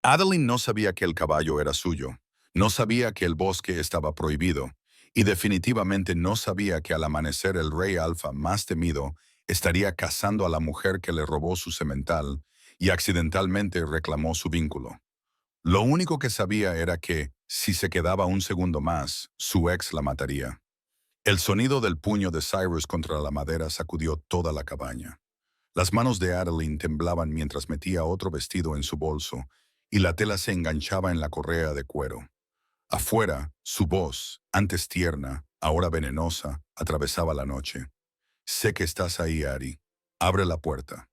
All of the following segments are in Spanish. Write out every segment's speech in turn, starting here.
Adeline no sabía que el caballo era suyo, no sabía que el bosque estaba prohibido, y definitivamente no sabía que al amanecer el rey alfa más temido estaría cazando a la mujer que le robó su semental y accidentalmente reclamó su vínculo. Lo único que sabía era que, si se quedaba un segundo más, su ex la mataría. El sonido del puño de Cyrus contra la madera sacudió toda la cabaña. Las manos de Adeline temblaban mientras metía otro vestido en su bolso, y la tela se enganchaba en la correa de cuero. Afuera, su voz, antes tierna, ahora venenosa, atravesaba la noche. Sé que estás ahí, Ari. Abre la puerta.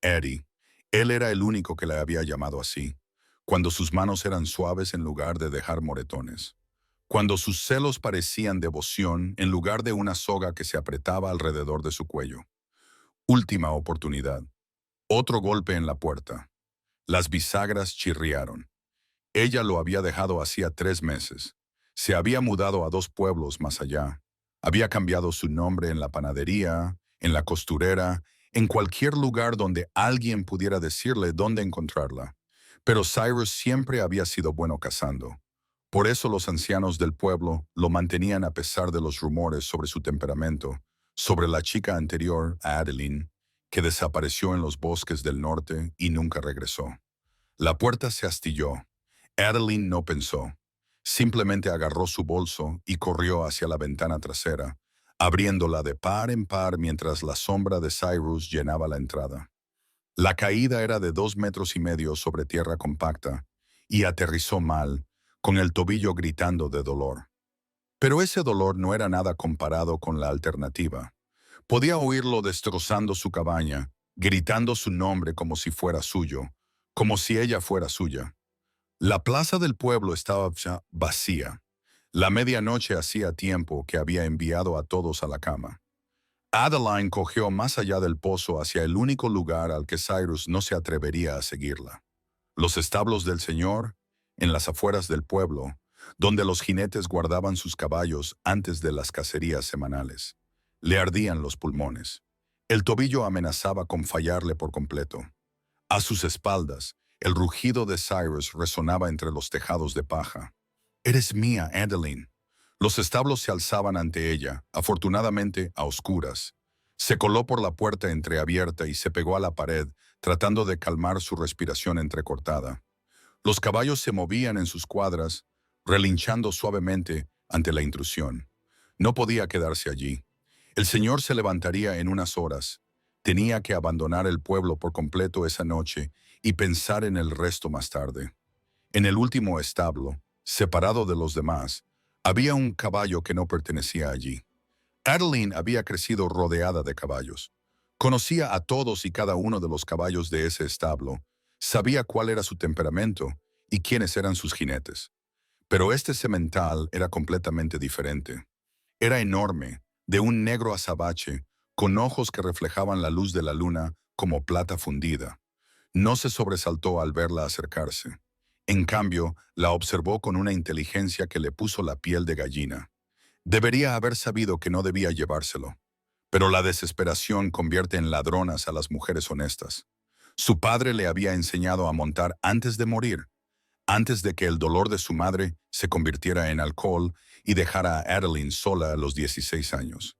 Eddie. Él era el único que le había llamado así, cuando sus manos eran suaves en lugar de dejar moretones, cuando sus celos parecían devoción en lugar de una soga que se apretaba alrededor de su cuello. Última oportunidad. Otro golpe en la puerta. Las bisagras chirriaron. Ella lo había dejado hacía 3 meses. Se había mudado a 2 pueblos más allá. Había cambiado su nombre en la panadería, en la costurera, en cualquier lugar donde alguien pudiera decirle dónde encontrarla. Pero Cyrus siempre había sido bueno cazando. Por eso los ancianos del pueblo lo mantenían a pesar de los rumores sobre su temperamento, sobre la chica anterior a Adeline, que desapareció en los bosques del norte y nunca regresó. La puerta se astilló. Adeline no pensó. Simplemente agarró su bolso y corrió hacia la ventana trasera, abriéndola de par en par mientras la sombra de Cyrus llenaba la entrada. La caída era de 2,5 metros sobre tierra compacta y aterrizó mal, con el tobillo gritando de dolor. Pero ese dolor no era nada comparado con la alternativa. Podía oírlo destrozando su cabaña, gritando su nombre como si fuera suyo, como si ella fuera suya. La plaza del pueblo estaba ya vacía. La medianoche hacía tiempo que había enviado a todos a la cama. Adeline cogió más allá del pozo hacia el único lugar al que Cyrus no se atrevería a seguirla. Los establos del señor, en las afueras del pueblo, donde los jinetes guardaban sus caballos antes de las cacerías semanales. Le ardían los pulmones. El tobillo amenazaba con fallarle por completo. A sus espaldas, el rugido de Cyrus resonaba entre los tejados de paja. «Eres mía, Adeline». Los establos se alzaban ante ella, afortunadamente a oscuras. Se coló por la puerta entreabierta y se pegó a la pared, tratando de calmar su respiración entrecortada. Los caballos se movían en sus cuadras, relinchando suavemente ante la intrusión. No podía quedarse allí. El señor se levantaría en unas horas. Tenía que abandonar el pueblo por completo esa noche y pensar en el resto más tarde. En el último establo, separado de los demás, había un caballo que no pertenecía allí. Adeline había crecido rodeada de caballos. Conocía a todos y cada uno de los caballos de ese establo, sabía cuál era su temperamento y quiénes eran sus jinetes. Pero este semental era completamente diferente. Era enorme, de un negro azabache, con ojos que reflejaban la luz de la luna como plata fundida. No se sobresaltó al verla acercarse. En cambio, la observó con una inteligencia que le puso la piel de gallina. Debería haber sabido que no debía llevárselo. Pero la desesperación convierte en ladronas a las mujeres honestas. Su padre le había enseñado a montar antes de morir, antes de que el dolor de su madre se convirtiera en alcohol y dejara a Adeline sola a los 16 años.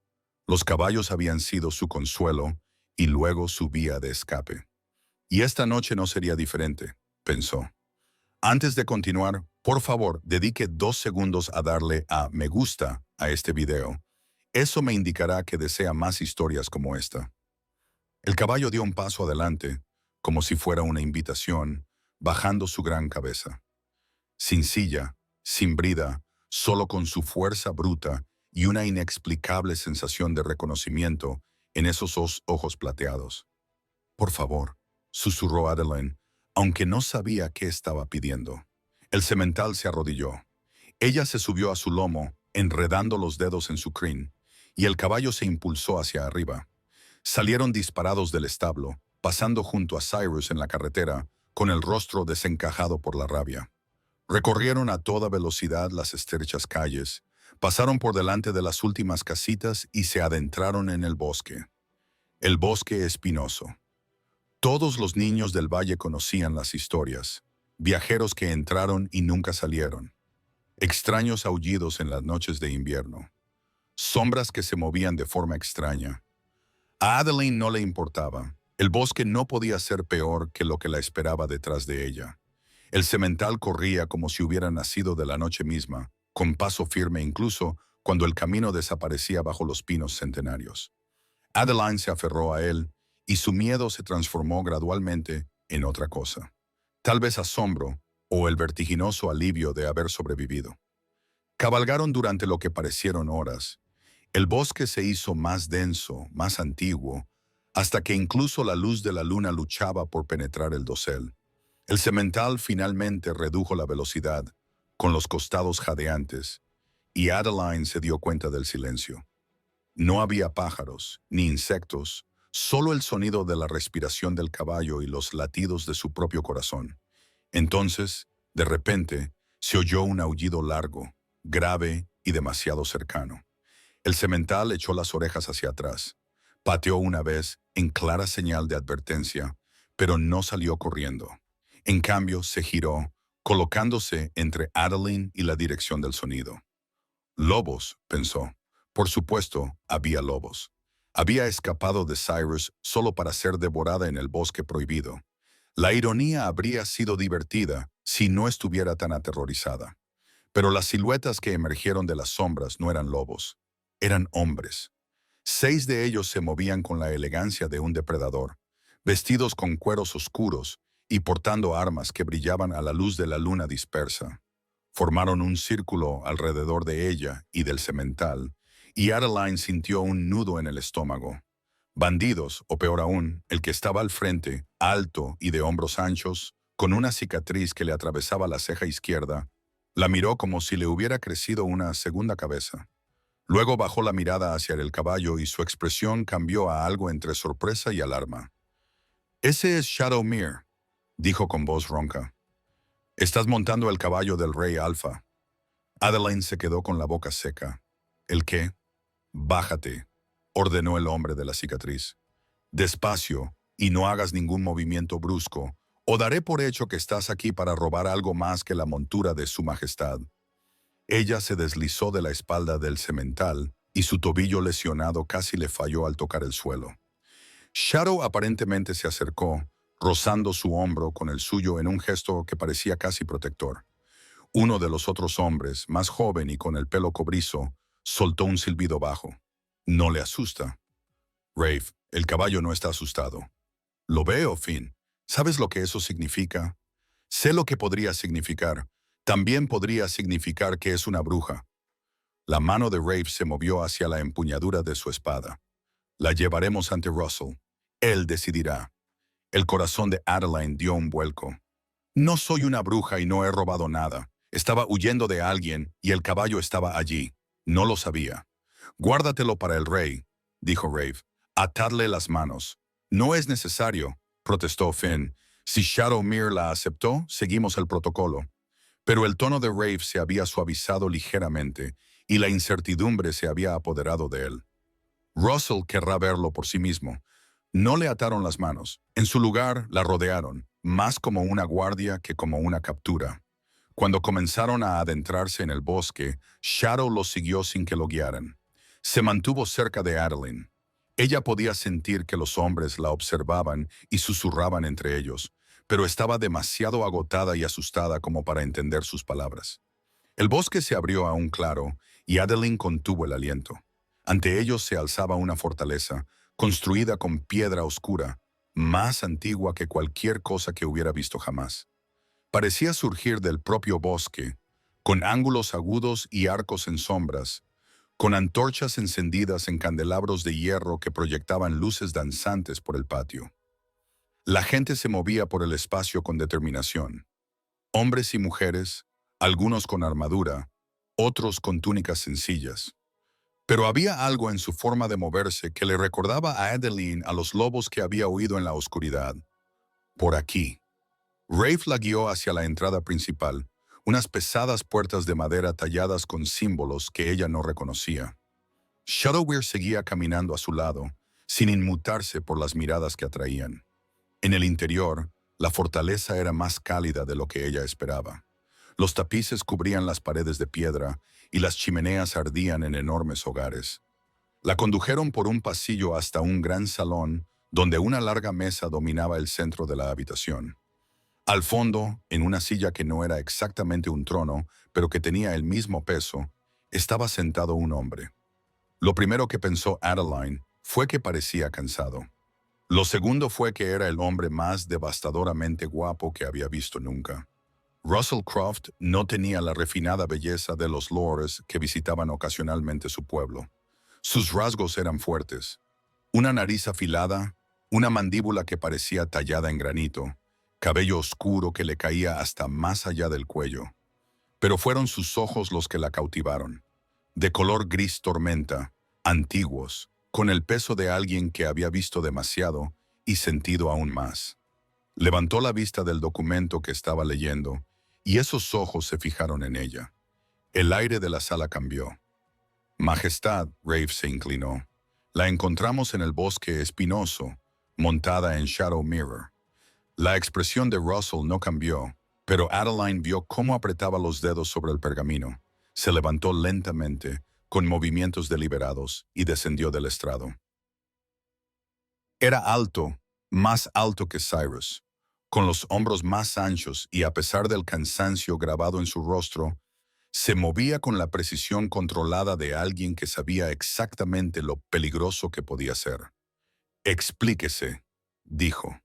Los caballos habían sido su consuelo y luego su vía de escape. Y esta noche no sería diferente, pensó. Antes de continuar, por favor, dedique 2 segundos a darle a me gusta a este video. Eso me indicará que desea más historias como esta. El caballo dio un paso adelante, como si fuera una invitación, bajando su gran cabeza. Sin silla, sin brida, solo con su fuerza bruta y una inexplicable sensación de reconocimiento en esos ojos plateados. «Por favor», susurró Adeline, aunque no sabía qué estaba pidiendo. El semental se arrodilló. Ella se subió a su lomo, enredando los dedos en su crin, y el caballo se impulsó hacia arriba. Salieron disparados del establo, pasando junto a Cyrus en la carretera, con el rostro desencajado por la rabia. Recorrieron a toda velocidad las estrechas calles, pasaron por delante de las últimas casitas y se adentraron en el bosque. El bosque espinoso. Todos los niños del valle conocían las historias. viajeros que entraron y nunca salieron, extraños aullidos en las noches de invierno, sombras que se movían de forma extraña. A Adeline no le importaba. El bosque no podía ser peor que lo que la esperaba detrás de ella. El semental corría como si hubiera nacido de la noche misma, con paso firme incluso cuando el camino desaparecía bajo los pinos centenarios. Adeline se aferró a él y su miedo se transformó gradualmente en otra cosa. Tal vez asombro o el vertiginoso alivio de haber sobrevivido. Cabalgaron durante lo que parecieron horas. El bosque se hizo más denso, más antiguo, hasta que incluso la luz de la luna luchaba por penetrar el dosel. El semental finalmente redujo la velocidad, con los costados jadeantes, y Adeline se dio cuenta del silencio. No había pájaros, ni insectos, solo el sonido de la respiración del caballo y los latidos de su propio corazón. Entonces, de repente, se oyó un aullido largo, grave y demasiado cercano. El semental echó las orejas hacia atrás. Pateó una vez, en clara señal de advertencia, pero no salió corriendo. En cambio, se giró, colocándose entre Adeline y la dirección del sonido. Lobos, pensó. Por supuesto, había lobos. Había escapado de Cyrus solo para ser devorada en el bosque prohibido. La ironía habría sido divertida si no estuviera tan aterrorizada. Pero las siluetas que emergieron de las sombras no eran lobos. Eran hombres. 6 de ellos se movían con la elegancia de un depredador, vestidos con cueros oscuros y portando armas que brillaban a la luz de la luna dispersa. Formaron un círculo alrededor de ella y del semental, y Adeline sintió un nudo en el estómago. Bandidos, o peor aún, el que estaba al frente, alto y de hombros anchos, con una cicatriz que le atravesaba la ceja izquierda, la miró como si le hubiera crecido una segunda cabeza. Luego bajó la mirada hacia el caballo y su expresión cambió a algo entre sorpresa y alarma. «Ese es Shadowmere», dijo con voz ronca. «Estás montando el caballo del rey Alfa». Adeline se quedó con la boca seca. «¿El qué?» «Bájate», ordenó el hombre de la cicatriz. «Despacio, y no hagas ningún movimiento brusco, o daré por hecho que estás aquí para robar algo más que la montura de su majestad». Ella se deslizó de la espalda del semental y su tobillo lesionado casi le falló al tocar el suelo. Shadow aparentemente se acercó, rozando su hombro con el suyo en un gesto que parecía casi protector. Uno de los otros hombres, más joven y con el pelo cobrizo, soltó un silbido bajo. «¿No le asusta?» «Rafe, el caballo no está asustado». «Lo veo, Finn. ¿Sabes lo que eso significa?» «Sé lo que podría significar. También podría significar que es una bruja». La mano de Rafe se movió hacia la empuñadura de su espada. «La llevaremos ante Russell. Él decidirá». El corazón de Adeline dio un vuelco. «No soy una bruja y no he robado nada. Estaba huyendo de alguien y el caballo estaba allí. No lo sabía». «Guárdatelo para el rey», dijo Rafe. «Atadle las manos». «No es necesario», protestó Finn. «Si Shadowmere la aceptó, seguimos el protocolo». Pero el tono de Rafe se había suavizado ligeramente y la incertidumbre se había apoderado de él. «Russell querrá verlo por sí mismo». No le ataron las manos. En su lugar, la rodearon, más como una guardia que como una captura. Cuando comenzaron a adentrarse en el bosque, Shadow los siguió sin que lo guiaran. Se mantuvo cerca de Adeline. Ella podía sentir que los hombres la observaban y susurraban entre ellos, pero estaba demasiado agotada y asustada como para entender sus palabras. El bosque se abrió a un claro y Adeline contuvo el aliento. Ante ellos se alzaba una fortaleza, construida con piedra oscura, más antigua que cualquier cosa que hubiera visto jamás. Parecía surgir del propio bosque, con ángulos agudos y arcos en sombras, con antorchas encendidas en candelabros de hierro que proyectaban luces danzantes por el patio. La gente se movía por el espacio con determinación. Hombres y mujeres, algunos con armadura, otros con túnicas sencillas. Pero había algo en su forma de moverse que le recordaba a Adeline a los lobos que había oído en la oscuridad. «Por aquí». Rafe la guió hacia la entrada principal, unas pesadas puertas de madera talladas con símbolos que ella no reconocía. Shadowmere seguía caminando a su lado, sin inmutarse por las miradas que atraían. En el interior, La fortaleza era más cálida de lo que ella esperaba. Los tapices cubrían las paredes de piedra y las chimeneas ardían en enormes hogares. La condujeron por un pasillo hasta un gran salón donde una larga mesa dominaba el centro de la habitación. Al fondo, en una silla que no era exactamente un trono, pero que tenía el mismo peso, estaba sentado un hombre. Lo primero que pensó Adeline fue que parecía cansado. Lo segundo fue que era el hombre más devastadoramente guapo que había visto nunca. Russell Croft no tenía la refinada belleza de los lords que visitaban ocasionalmente su pueblo. Sus rasgos eran fuertes. Una nariz afilada, una mandíbula que parecía tallada en granito, cabello oscuro que le caía hasta más allá del cuello. Pero fueron sus ojos los que la cautivaron. De color gris tormenta, antiguos, con el peso de alguien que había visto demasiado y sentido aún más. Levantó la vista del documento que estaba leyendo y esos ojos se fijaron en ella. El aire de la sala cambió. Majestad, Rafe se inclinó. La encontramos en el bosque espinoso, montada en Shadow Mirror. La expresión de Russell no cambió, pero Adeline vio cómo apretaba los dedos sobre el pergamino. Se levantó lentamente, con movimientos deliberados, y descendió del estrado. Era alto, más alto que Cyrus, con los hombros más anchos y a pesar del cansancio grabado en su rostro, se movía con la precisión controlada de alguien que sabía exactamente lo peligroso que podía ser. «Explíquese», dijo.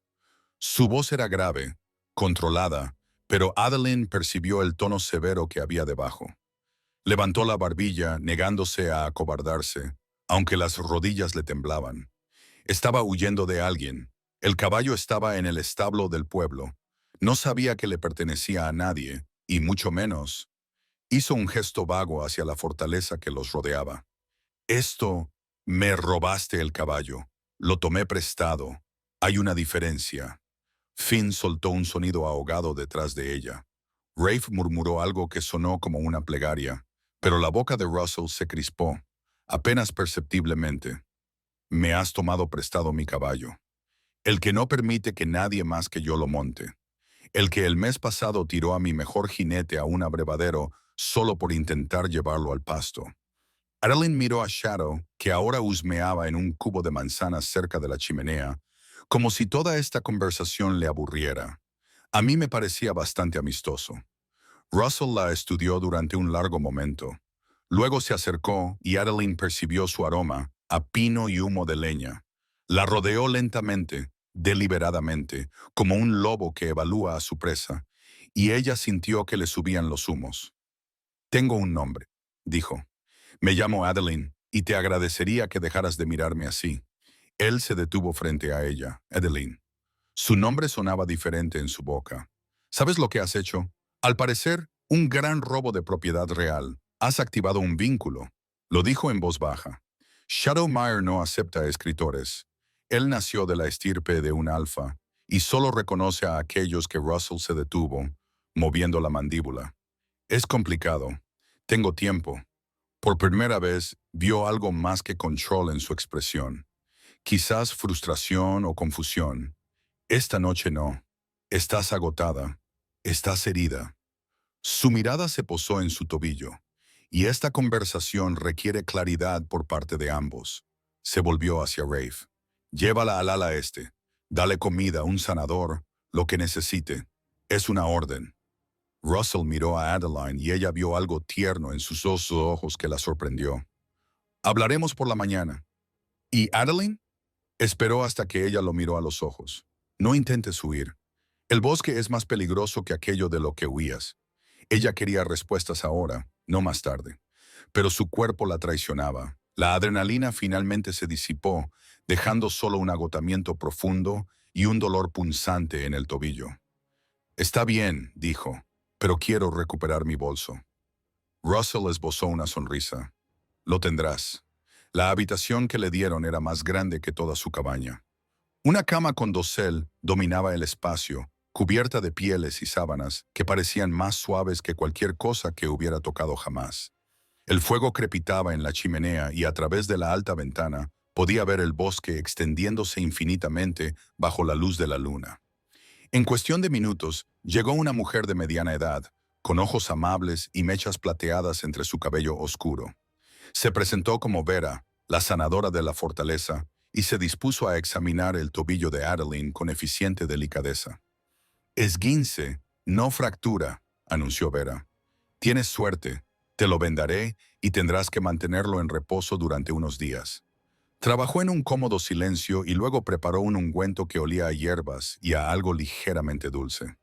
Su voz era grave, controlada, pero Adeline percibió el tono severo que había debajo. Levantó la barbilla, negándose a acobardarse, aunque las rodillas le temblaban. Estaba huyendo de alguien. El caballo estaba en el establo del pueblo. No sabía que le pertenecía a nadie, y mucho menos. Hizo un gesto vago hacia la fortaleza que los rodeaba. «Esto, me robaste el caballo. Lo tomé prestado. Hay una diferencia». Finn soltó un sonido ahogado detrás de ella. Rafe murmuró algo que sonó como una plegaria, pero la boca de Russell se crispó, apenas perceptiblemente. «Me has tomado prestado mi caballo. El que no permite que nadie más que yo lo monte. El que el mes pasado tiró a mi mejor jinete a un abrevadero solo por intentar llevarlo al pasto». Adeline miró a Shadow, que ahora husmeaba en un cubo de manzanas cerca de la chimenea, como si toda esta conversación le aburriera. A mí me parecía bastante amistoso. Russell la estudió durante un largo momento. Luego se acercó y Adeline percibió su aroma, a pino y humo de leña. La rodeó lentamente, deliberadamente, como un lobo que evalúa a su presa, y ella sintió que le subían los humos. «Tengo un nombre», dijo. «Me llamo Adeline, y te agradecería que dejaras de mirarme así». Él se detuvo frente a ella, Adeline. Su nombre sonaba diferente en su boca. «¿Sabes lo que has hecho? Al parecer, un gran robo de propiedad real. Has activado un vínculo». Lo dijo en voz baja. «Shadowmire no acepta escritores. Él nació de la estirpe de un alfa y solo reconoce a aquellos que Russell se detuvo, moviendo la mandíbula. Es complicado. Tengo tiempo». Por primera vez, vio algo más que control en su expresión. Quizás frustración o confusión. «Esta noche no. Estás agotada. Estás herida». Su mirada se posó en su tobillo, y esta conversación requiere claridad por parte de ambos. Se volvió hacia Rafe. «Llévala al ala este. Dale comida, un sanador, lo que necesite. Es una orden». Russell miró a Adeline y ella vio algo tierno en sus dos ojos que la sorprendió. «Hablaremos por la mañana». «¿Y Adeline?» Esperó hasta que ella lo miró a los ojos. «No intentes huir. El bosque es más peligroso que aquello de lo que huías». Ella quería respuestas ahora, no más tarde. Pero su cuerpo la traicionaba. La adrenalina finalmente se disipó, dejando solo un agotamiento profundo y un dolor punzante en el tobillo. «Está bien», dijo, «pero quiero recuperar mi bolso». Russell esbozó una sonrisa. «Lo tendrás». La habitación que le dieron era más grande que toda su cabaña. Una cama con dosel dominaba el espacio, cubierta de pieles y sábanas que parecían más suaves que cualquier cosa que hubiera tocado jamás. El fuego crepitaba en la chimenea y a través de la alta ventana podía ver el bosque extendiéndose infinitamente bajo la luz de la luna. En cuestión de minutos, llegó una mujer de mediana edad, con ojos amables y mechas plateadas entre su cabello oscuro. Se presentó como Vera, la sanadora de la fortaleza, y se dispuso a examinar el tobillo de Adeline con eficiente delicadeza. «Esguince, no fractura», anunció Vera. «Tienes suerte, te lo vendaré y tendrás que mantenerlo en reposo durante unos días». Trabajó en un cómodo silencio y luego preparó un ungüento que olía a hierbas y a algo ligeramente dulce.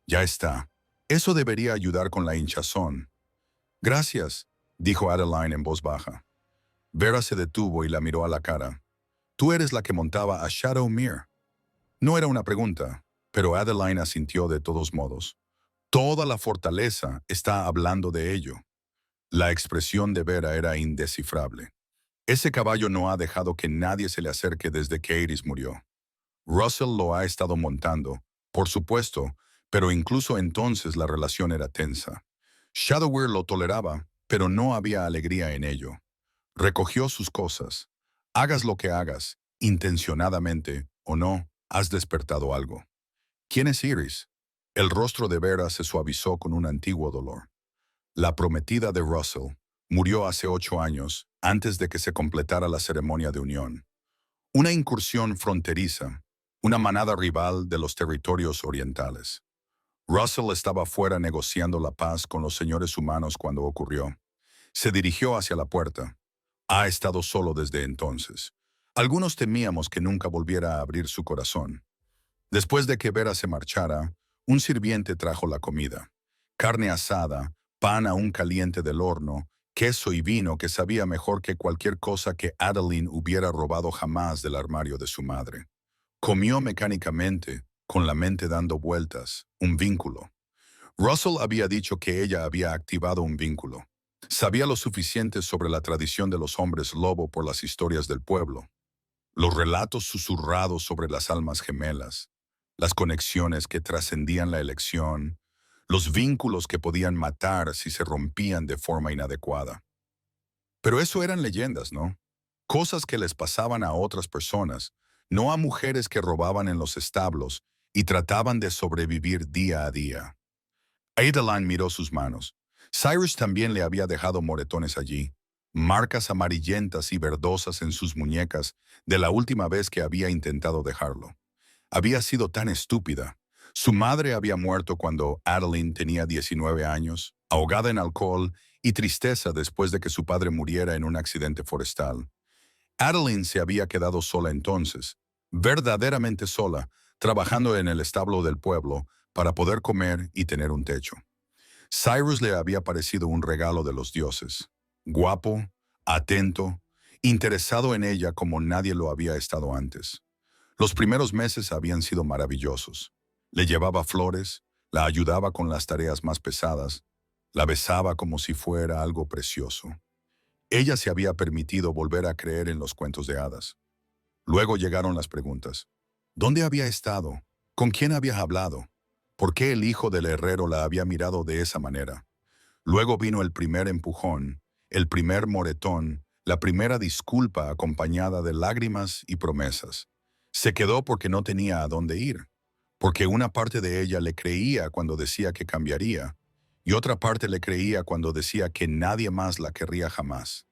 «Ya está. Eso debería ayudar con la hinchazón». «Gracias», dijo Adeline en voz baja. Vera se detuvo y la miró a la cara. «Tú eres la que montaba a Shadowmere». No era una pregunta, pero Adeline asintió de todos modos. Toda la fortaleza está hablando de ello. La expresión de Vera era indescifrable. Ese caballo no ha dejado que nadie se le acerque desde que Iris murió. Russell lo ha estado montando, por supuesto, pero incluso entonces la relación era tensa. Shadowmere lo toleraba, pero no había alegría en ello. Recogió sus cosas. Hagas lo que hagas, intencionadamente o no, has despertado algo. ¿Quién es Iris? El rostro de Vera se suavizó con un antiguo dolor. La prometida de Russell murió hace 8 años, antes de que se completara la ceremonia de unión. Una incursión fronteriza, una manada rival de los territorios orientales. Russell estaba fuera negociando la paz con los señores humanos cuando ocurrió. Se dirigió hacia la puerta. Ha estado solo desde entonces. Algunos temíamos que nunca volviera a abrir su corazón. Después de que Vera se marchara, un sirviente trajo la comida. Carne asada, pan aún caliente del horno, queso y vino que sabía mejor que cualquier cosa que Adeline hubiera robado jamás del armario de su madre. Comió mecánicamente, con la mente dando vueltas, un vínculo. Russell había dicho que ella había activado un vínculo. Sabía lo suficiente sobre la tradición de los hombres lobo por las historias del pueblo, los relatos susurrados sobre las almas gemelas, las conexiones que trascendían la elección, los vínculos que podían matar si se rompían de forma inadecuada. Pero eso eran leyendas, ¿no? Cosas que les pasaban a otras personas, no a mujeres que robaban en los establos y trataban de sobrevivir día a día. Adeline miró sus manos. Cyrus también le había dejado moretones allí, marcas amarillentas y verdosas en sus muñecas de la última vez que había intentado dejarlo. Había sido tan estúpida. Su madre había muerto cuando Adeline tenía 19 años, ahogada en alcohol y tristeza después de que su padre muriera en un accidente forestal. Adeline se había quedado sola entonces, verdaderamente sola, trabajando en el establo del pueblo para poder comer y tener un techo. Cyrus le había parecido un regalo de los dioses. Guapo, atento, interesado en ella como nadie lo había estado antes. Los primeros meses habían sido maravillosos. Le llevaba flores, la ayudaba con las tareas más pesadas, la besaba como si fuera algo precioso. Ella se había permitido volver a creer en los cuentos de hadas. Luego llegaron las preguntas. ¿Dónde había estado? ¿Con quién había hablado? ¿Por qué el hijo del herrero la había mirado de esa manera? Luego vino el primer empujón, el primer moretón, la primera disculpa acompañada de lágrimas y promesas. Se quedó porque no tenía a dónde ir, porque una parte de ella le creía cuando decía que cambiaría, y otra parte le creía cuando decía que nadie más la querría jamás.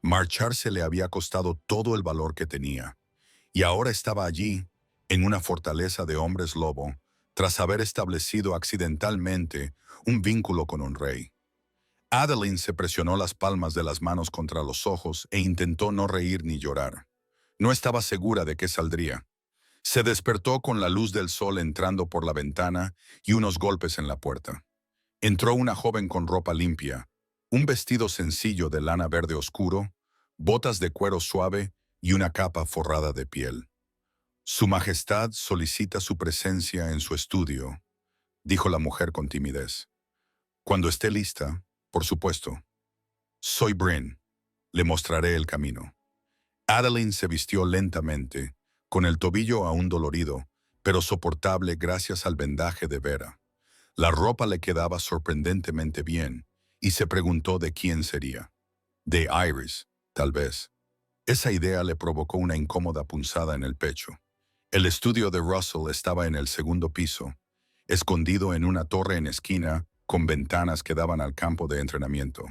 Marcharse le había costado todo el valor que tenía, y ahora estaba allí, en una fortaleza de hombres lobo, tras haber establecido accidentalmente un vínculo con un rey. Adeline se presionó las palmas de las manos contra los ojos e intentó no reír ni llorar. No estaba segura de qué saldría. Se despertó con la luz del sol entrando por la ventana y unos golpes en la puerta. Entró una joven con ropa limpia, un vestido sencillo de lana verde oscuro, botas de cuero suave y una capa forrada de piel. «Su Majestad solicita su presencia en su estudio», dijo la mujer con timidez. «Cuando esté lista, por supuesto». «Soy Bryn. Le mostraré el camino». Adeline se vistió lentamente, con el tobillo aún dolorido, pero soportable gracias al vendaje de Vera. La ropa le quedaba sorprendentemente bien, y se preguntó de quién sería. De Iris, tal vez. Esa idea le provocó una incómoda punzada en el pecho. El estudio de Russell estaba en el segundo piso, escondido en una torre en esquina con ventanas que daban al campo de entrenamiento.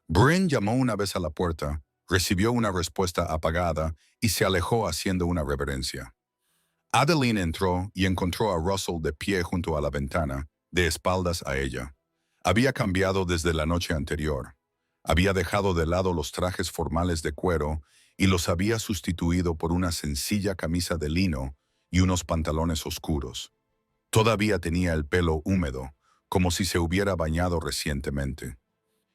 Bryn llamó una vez a la puerta, recibió una respuesta apagada y se alejó haciendo una reverencia. Adeline entró y encontró a Russell de pie junto a la ventana, de espaldas a ella. Había cambiado desde la noche anterior. Había dejado de lado los trajes formales de cuero y los había sustituido por una sencilla camisa de lino y unos pantalones oscuros. Todavía tenía el pelo húmedo, como si se hubiera bañado recientemente.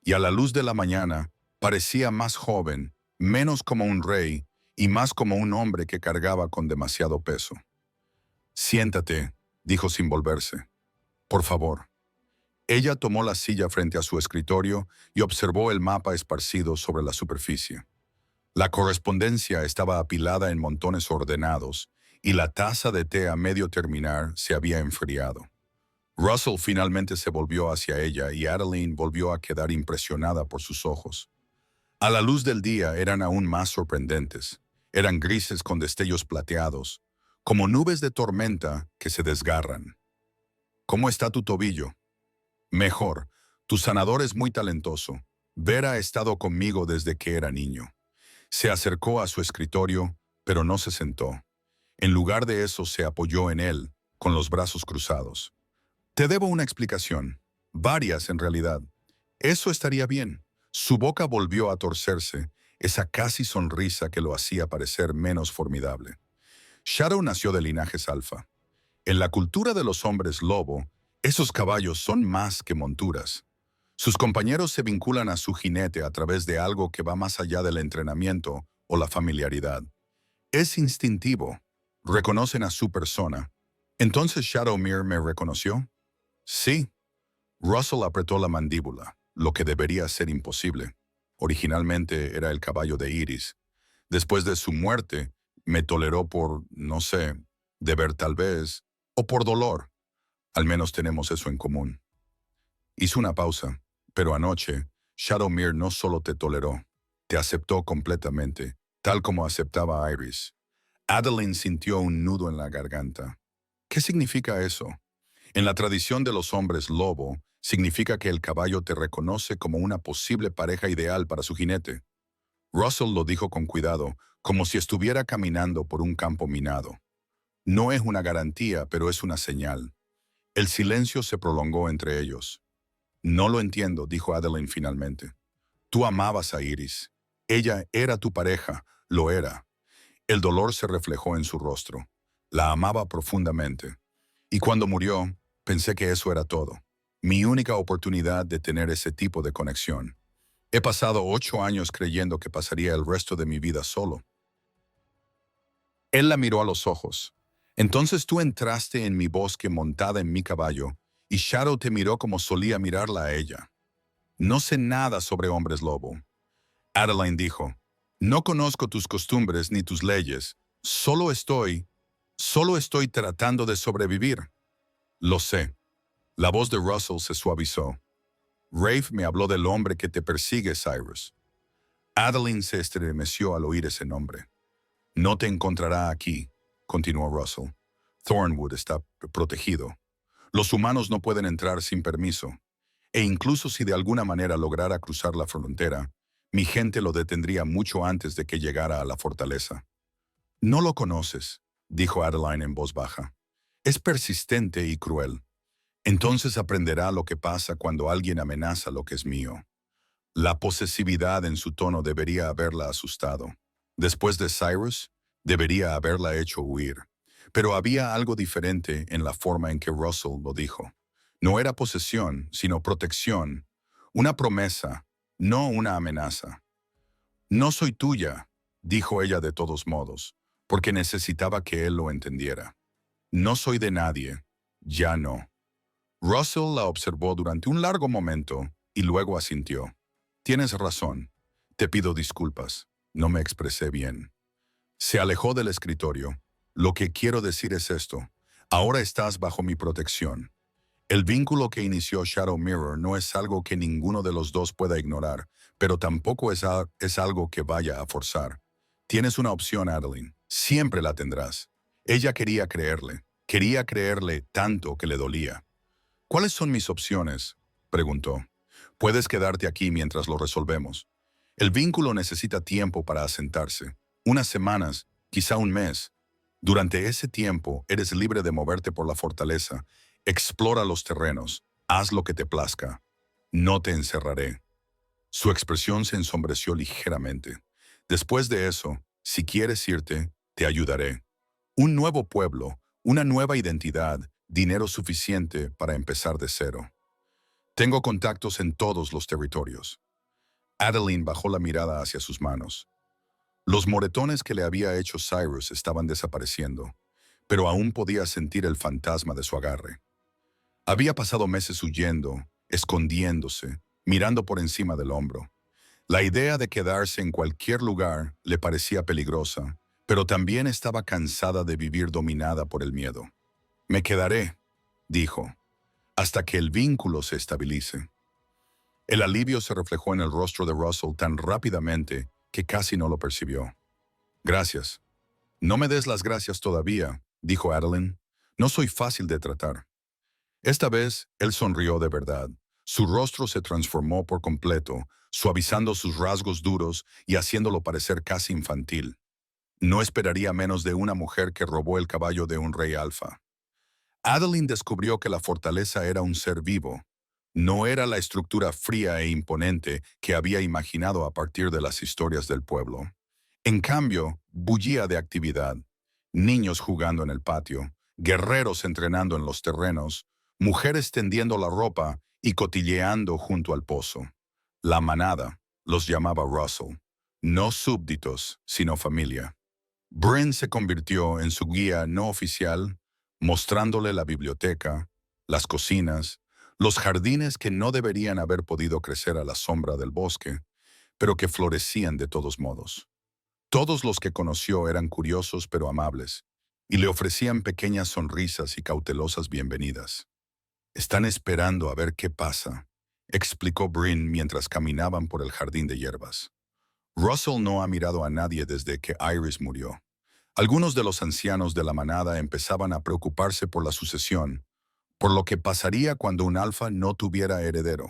Y a la luz de la mañana, parecía más joven, menos como un rey y más como un hombre que cargaba con demasiado peso. «Siéntate», dijo sin volverse. «Por favor». Ella tomó la silla frente a su escritorio y observó el mapa esparcido sobre la superficie. La correspondencia estaba apilada en montones ordenados y la taza de té a medio terminar se había enfriado. Russell finalmente se volvió hacia ella y Adeline volvió a quedar impresionada por sus ojos. A la luz del día eran aún más sorprendentes. Eran grises con destellos plateados, como nubes de tormenta que se desgarran. «¿Cómo está tu tobillo?» «Mejor. Tu sanador es muy talentoso. Vera ha estado conmigo desde que era niño». Se acercó a su escritorio, pero no se sentó. En lugar de eso se apoyó en él, con los brazos cruzados. «Te debo una explicación. Varias, en realidad. Eso estaría bien». Su boca volvió a torcerse, esa casi sonrisa que lo hacía parecer menos formidable. Shadow nació de linajes alfa. En la cultura de los hombres lobo, esos caballos son más que monturas. Sus compañeros se vinculan a su jinete a través de algo que va más allá del entrenamiento o la familiaridad. Es instintivo. Reconocen a su persona. ¿Entonces Shadowmere me reconoció? Sí. Russell apretó la mandíbula, lo que debería ser imposible. Originalmente era el caballo de Iris. Después de su muerte, me toleró por, no sé, deber tal vez, o por dolor. Al menos tenemos eso en común. Hizo una pausa, pero anoche, Shadowmere no solo te toleró, te aceptó completamente, tal como aceptaba a Iris. Adeline sintió un nudo en la garganta. ¿Qué significa eso? En la tradición de los hombres lobo, significa que el caballo te reconoce como una posible pareja ideal para su jinete. Russell lo dijo con cuidado, como si estuviera caminando por un campo minado. No es una garantía, pero es una señal. El silencio se prolongó entre ellos. «No lo entiendo», dijo Adeline finalmente. «Tú amabas a Iris. Ella era tu pareja, lo era». El dolor se reflejó en su rostro. La amaba profundamente. Y cuando murió, pensé que eso era todo. Mi única oportunidad de tener ese tipo de conexión. He pasado 8 años creyendo que pasaría el resto de mi vida solo. Él la miró a los ojos. «Entonces tú entraste en mi bosque montada en mi caballo, y Shadow te miró como solía mirarla a ella. No sé nada sobre hombres lobo». Adeline dijo, «No conozco tus costumbres ni tus leyes. Solo estoy tratando de sobrevivir». «Lo sé». La voz de Russell se suavizó. «Rafe me habló del hombre que te persigue, Cyrus». Adeline se estremeció al oír ese nombre. «No te encontrará aquí», continuó Russell. «Thornwood está protegido. Los humanos no pueden entrar sin permiso. E incluso si de alguna manera lograra cruzar la frontera, mi gente lo detendría mucho antes de que llegara a la fortaleza». «No lo conoces», dijo Adeline en voz baja. «Es persistente y cruel. Entonces aprenderá lo que pasa cuando alguien amenaza lo que es mío». La posesividad en su tono debería haberla asustado. Después de Cyrus, debería haberla hecho huir. Pero había algo diferente en la forma en que Russell lo dijo. No era posesión, sino protección. Una promesa, no una amenaza. «No soy tuya», dijo ella de todos modos, porque necesitaba que él lo entendiera. «No soy de nadie. Ya no». Russell la observó durante un largo momento y luego asintió. «Tienes razón. Te pido disculpas. No me expresé bien». Se alejó del escritorio. «Lo que quiero decir es esto. Ahora estás bajo mi protección. El vínculo que inició Shadowmere no es algo que ninguno de los dos pueda ignorar, pero tampoco es algo que vaya a forzar. Tienes una opción, Adeline. Siempre la tendrás. Ella quería creerle tanto que le dolía. ¿Cuáles son mis opciones?, preguntó. Puedes quedarte aquí mientras lo resolvemos. El vínculo necesita tiempo para asentarse. Unas semanas, quizá un mes. Durante ese tiempo, eres libre de moverte por la fortaleza. Explora los terrenos. Haz lo que te plazca. No te encerraré. Su expresión se ensombreció ligeramente. Después de eso, si quieres irte, te ayudaré. Un nuevo pueblo, una nueva identidad, dinero suficiente para empezar de cero. Tengo contactos en todos los territorios. Adeline bajó la mirada hacia sus manos. Los moretones que le había hecho Cyrus estaban desapareciendo, pero aún podía sentir el fantasma de su agarre. Había pasado meses huyendo, escondiéndose, mirando por encima del hombro. La idea de quedarse en cualquier lugar le parecía peligrosa, pero también estaba cansada de vivir dominada por el miedo. Me quedaré, dijo, hasta que el vínculo se estabilice. El alivio se reflejó en el rostro de Russell tan rápidamente que casi no lo percibió. Gracias. No me des las gracias todavía, dijo Adeline. No soy fácil de tratar. Esta vez, él sonrió de verdad. Su rostro se transformó por completo, suavizando sus rasgos duros y haciéndolo parecer casi infantil. No esperaría menos de una mujer que robó el caballo de un rey alfa. Adeline descubrió que la fortaleza era un ser vivo. No era la estructura fría e imponente que había imaginado a partir de las historias del pueblo. En cambio, bullía de actividad. Niños jugando en el patio, guerreros entrenando en los terrenos, mujeres tendiendo la ropa y cotilleando junto al pozo. La manada, los llamaba Russell. No súbditos, sino familia. Bryn se convirtió en su guía no oficial, mostrándole la biblioteca, las cocinas, los jardines que no deberían haber podido crecer a la sombra del bosque, pero que florecían de todos modos. Todos los que conoció eran curiosos pero amables, y le ofrecían pequeñas sonrisas y cautelosas bienvenidas. Están esperando a ver qué pasa, explicó Bryn mientras caminaban por el jardín de hierbas. Russell no ha mirado a nadie desde que Iris murió. Algunos de los ancianos de la manada empezaban a preocuparse por la sucesión, por lo que pasaría cuando un alfa no tuviera heredero.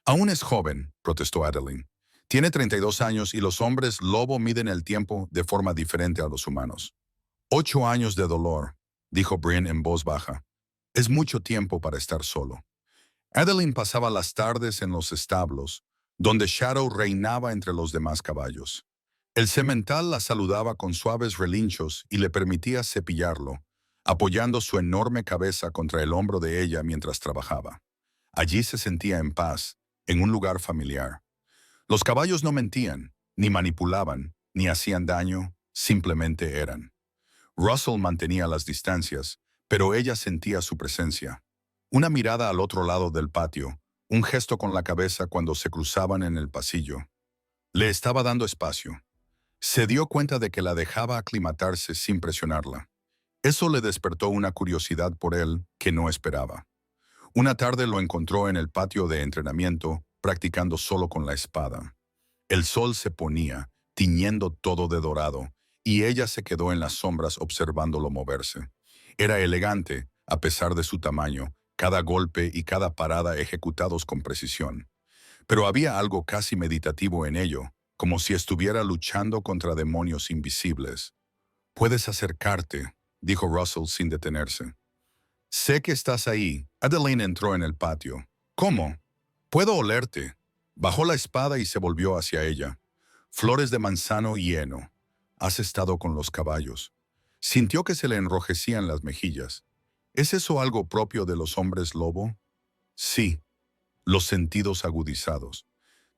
Aún es joven, protestó Adeline. Tiene 32 años y los hombres lobo miden el tiempo de forma diferente a los humanos. 8 años de dolor, dijo Bryn en voz baja. Es mucho tiempo para estar solo. Adeline pasaba las tardes en los establos, donde Shadow reinaba entre los demás caballos. El semental la saludaba con suaves relinchos y le permitía cepillarlo, apoyando su enorme cabeza contra el hombro de ella mientras trabajaba. Allí se sentía en paz, en un lugar familiar. Los caballos no mentían, ni manipulaban, ni hacían daño, simplemente eran. Russell mantenía las distancias, pero ella sentía su presencia. Una mirada al otro lado del patio, un gesto con la cabeza cuando se cruzaban en el pasillo. Le estaba dando espacio. Se dio cuenta de que la dejaba aclimatarse sin presionarla. Eso le despertó una curiosidad por él que no esperaba. Una tarde lo encontró en el patio de entrenamiento, practicando solo con la espada. El sol se ponía, tiñendo todo de dorado, y ella se quedó en las sombras observándolo moverse. Era elegante, a pesar de su tamaño, cada golpe y cada parada ejecutados con precisión. Pero había algo casi meditativo en ello, como si estuviera luchando contra demonios invisibles. «Puedes acercarte», dijo Russell sin detenerse. «Sé que estás ahí». Adeline entró en el patio. «¿Cómo?» «Puedo olerte». Bajó la espada y se volvió hacia ella. «Flores de manzano y heno. Has estado con los caballos». Sintió que se le enrojecían las mejillas. ¿Es eso algo propio de los hombres lobo? Sí. Los sentidos agudizados.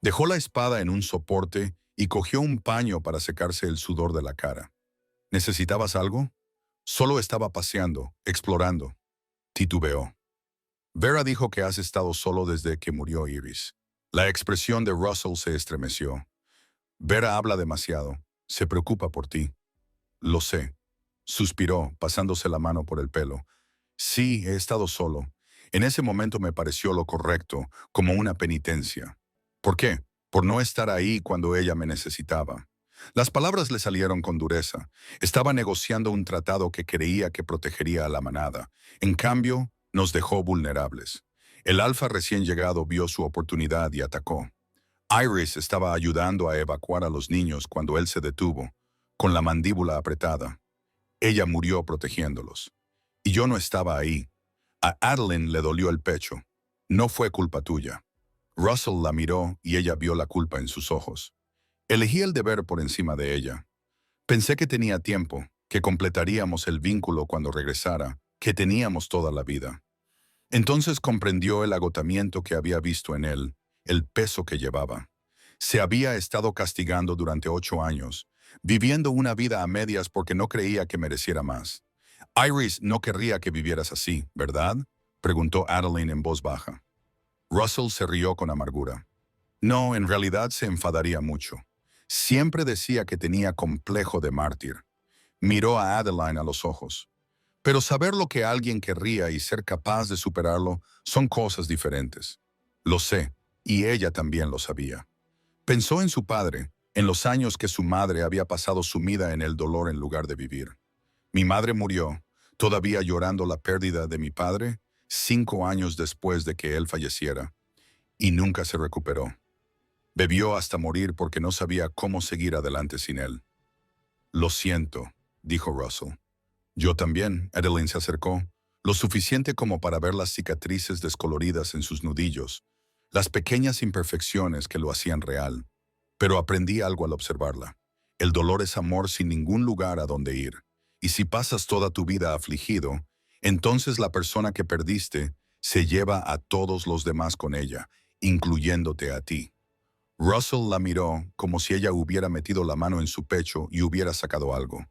Dejó la espada en un soporte y cogió un paño para secarse el sudor de la cara. ¿Necesitabas algo? Solo estaba paseando, explorando. Titubeó. Vera dijo que has estado solo desde que murió Iris. La expresión de Russell se estremeció. Vera habla demasiado. Se preocupa por ti. Lo sé. Suspiró, pasándose la mano por el pelo. Sí, he estado solo. En ese momento me pareció lo correcto, como una penitencia. ¿Por qué? Por no estar ahí cuando ella me necesitaba. Las palabras le salieron con dureza. Estaba negociando un tratado que creía que protegería a la manada. En cambio, nos dejó vulnerables. El alfa recién llegado vio su oportunidad y atacó. Iris estaba ayudando a evacuar a los niños cuando él se detuvo, con la mandíbula apretada. Ella murió protegiéndolos. Y yo no estaba ahí. A Adeline le dolió el pecho. No fue culpa tuya. Russell la miró y ella vio la culpa en sus ojos. Elegí el deber por encima de ella. Pensé que tenía tiempo, que completaríamos el vínculo cuando regresara, que teníamos toda la vida. Entonces comprendió el agotamiento que había visto en él, el peso que llevaba. Se había estado castigando durante 8 años, viviendo una vida a medias porque no creía que mereciera más. Iris no querría que vivieras así, ¿verdad? Preguntó Adeline en voz baja. Russell se rió con amargura. No, en realidad se enfadaría mucho. Siempre decía que tenía complejo de mártir. Miró a Adeline a los ojos. Pero saber lo que alguien querría y ser capaz de superarlo son cosas diferentes. Lo sé, y ella también lo sabía. Pensó en su padre, en los años que su madre había pasado sumida en el dolor en lugar de vivir. Mi madre murió, todavía llorando la pérdida de mi padre, 5 años después de que él falleciera, y nunca se recuperó. Bebió hasta morir porque no sabía cómo seguir adelante sin él. Lo siento, dijo Russell. Yo también, Adeline se acercó, lo suficiente como para ver las cicatrices descoloridas en sus nudillos, las pequeñas imperfecciones que lo hacían real. Pero aprendí algo al observarla. El dolor es amor sin ningún lugar a donde ir. Y si pasas toda tu vida afligido, entonces la persona que perdiste se lleva a todos los demás con ella, incluyéndote a ti. Russell la miró como si ella hubiera metido la mano en su pecho y hubiera sacado algo.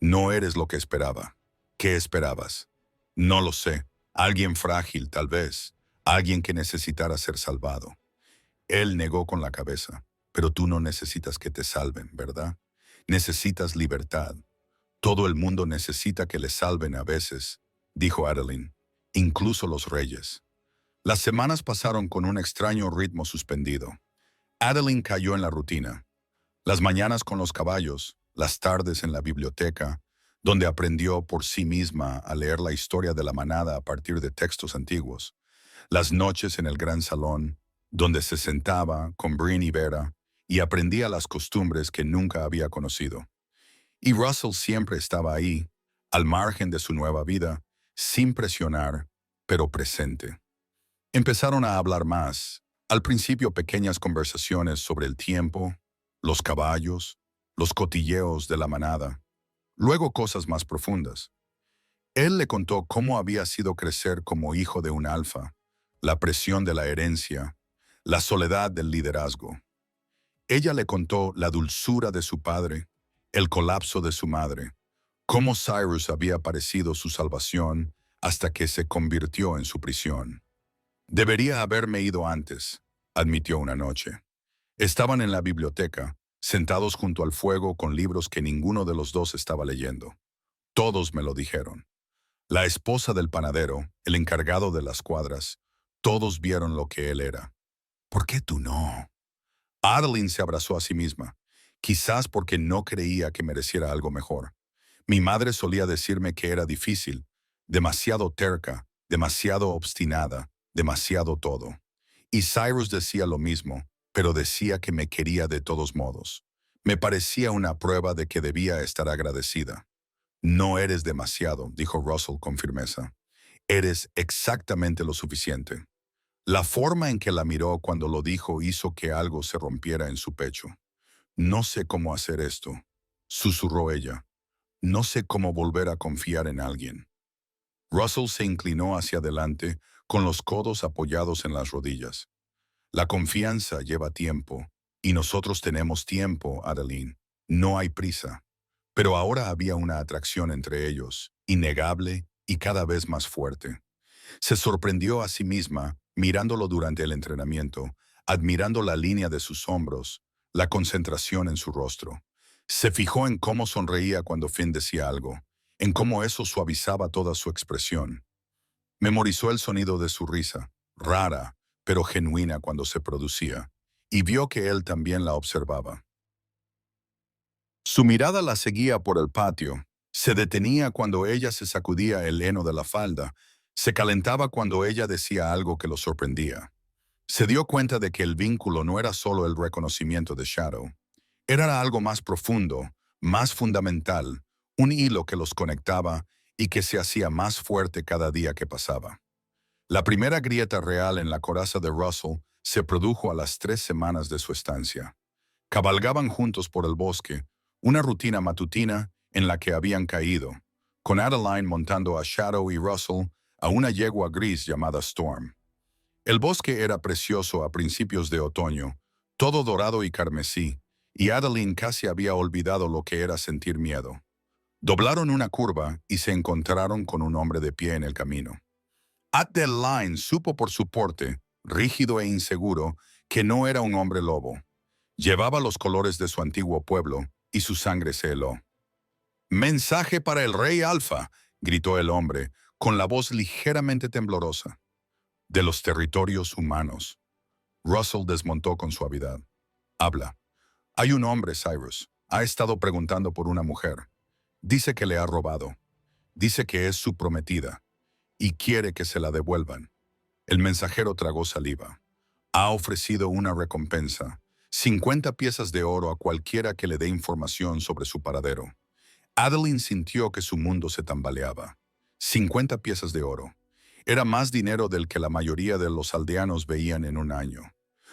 No eres lo que esperaba. ¿Qué esperabas? No lo sé. Alguien frágil, tal vez. Alguien que necesitara ser salvado. Él negó con la cabeza. Pero tú no necesitas que te salven, ¿verdad? Necesitas libertad. Todo el mundo necesita que le salven a veces, dijo Adeline. Incluso los reyes. Las semanas pasaron con un extraño ritmo suspendido. Adeline cayó en la rutina. Las mañanas con los caballos, las tardes en la biblioteca, donde aprendió por sí misma a leer la historia de la manada a partir de textos antiguos. Las noches en el gran salón, donde se sentaba con Bryn y Vera y aprendía las costumbres que nunca había conocido. Y Russell siempre estaba ahí, al margen de su nueva vida, sin presionar, pero presente. Empezaron a hablar más. Al principio pequeñas conversaciones sobre el tiempo, los caballos, los cotilleos de la manada. Luego cosas más profundas. Él le contó cómo había sido crecer como hijo de un alfa, la presión de la herencia, la soledad del liderazgo. Ella le contó la dulzura de su padre, el colapso de su madre, cómo Cyrus había parecido su salvación hasta que se convirtió en su prisión. Debería haberme ido antes, admitió una noche. Estaban en la biblioteca, sentados junto al fuego con libros que ninguno de los dos estaba leyendo. Todos me lo dijeron. La esposa del panadero, el encargado de las cuadras, todos vieron lo que él era. ¿Por qué tú no? Adeline se abrazó a sí misma, quizás porque no creía que mereciera algo mejor. Mi madre solía decirme que era difícil, demasiado terca, demasiado obstinada, demasiado todo. Y Cyrus decía lo mismo, pero decía que me quería de todos modos. Me parecía una prueba de que debía estar agradecida. No eres demasiado, dijo Russell con firmeza. Eres exactamente lo suficiente. La forma en que la miró cuando lo dijo hizo que algo se rompiera en su pecho. No sé cómo hacer esto, susurró ella. No sé cómo volver a confiar en alguien. Russell se inclinó hacia adelante, con los codos apoyados en las rodillas. La confianza lleva tiempo, y nosotros tenemos tiempo, Adeline. No hay prisa. Pero ahora había una atracción entre ellos, innegable y cada vez más fuerte. Se sorprendió a sí misma, mirándolo durante el entrenamiento, admirando la línea de sus hombros, la concentración en su rostro. Se fijó en cómo sonreía cuando Finn decía algo, en cómo eso suavizaba toda su expresión. Memorizó el sonido de su risa, rara, pero genuina cuando se producía, y vio que él también la observaba. Su mirada la seguía por el patio. Se detenía cuando ella se sacudía el heno de la falda. Se calentaba cuando ella decía algo que lo sorprendía. Se dio cuenta de que el vínculo no era solo el reconocimiento de Shadow. Era algo más profundo, más fundamental, un hilo que los conectaba y que se hacía más fuerte cada día que pasaba. La primera grieta real en la coraza de Russell se produjo a las 3 semanas de su estancia. Cabalgaban juntos por el bosque, una rutina matutina en la que habían caído, con Adeline montando a Shadow y Russell a una yegua gris llamada Storm. El bosque era precioso a principios de otoño, todo dorado y carmesí, y Adeline casi había olvidado lo que era sentir miedo. Doblaron una curva y se encontraron con un hombre de pie en el camino. Adeline supo por su porte, rígido e inseguro, que no era un hombre lobo. Llevaba los colores de su antiguo pueblo y su sangre se heló. «¡Mensaje para el rey Alfa!», gritó el hombre, con la voz ligeramente temblorosa. «De los territorios humanos». Russell desmontó con suavidad. «Habla. Hay un hombre, Cyrus. Ha estado preguntando por una mujer. Dice que le ha robado. Dice que es su prometida. Y quiere que se la devuelvan». El mensajero tragó saliva. «Ha ofrecido una recompensa. 50 piezas de oro a cualquiera que le dé información sobre su paradero». Adeline sintió que su mundo se tambaleaba. 50 piezas de oro. Era más dinero del que la mayoría de los aldeanos veían en un año.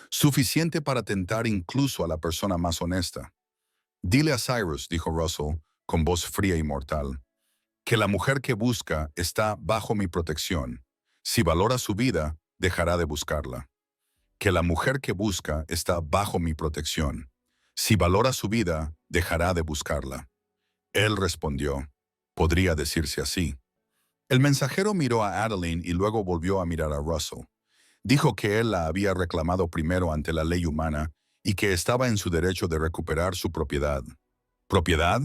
Suficiente para tentar incluso a la persona más honesta. «Dile a Cyrus», dijo Russell, con voz fría y mortal, «que la mujer que busca está bajo mi protección. Si valora su vida, dejará de buscarla. Que la mujer que busca está bajo mi protección. Si valora su vida, dejará de buscarla». Él respondió, «Podría decirse así». El mensajero miró a Adeline y luego volvió a mirar a Russell. Dijo que él la había reclamado primero ante la ley humana y que estaba en su derecho de recuperar su propiedad. ¿Propiedad?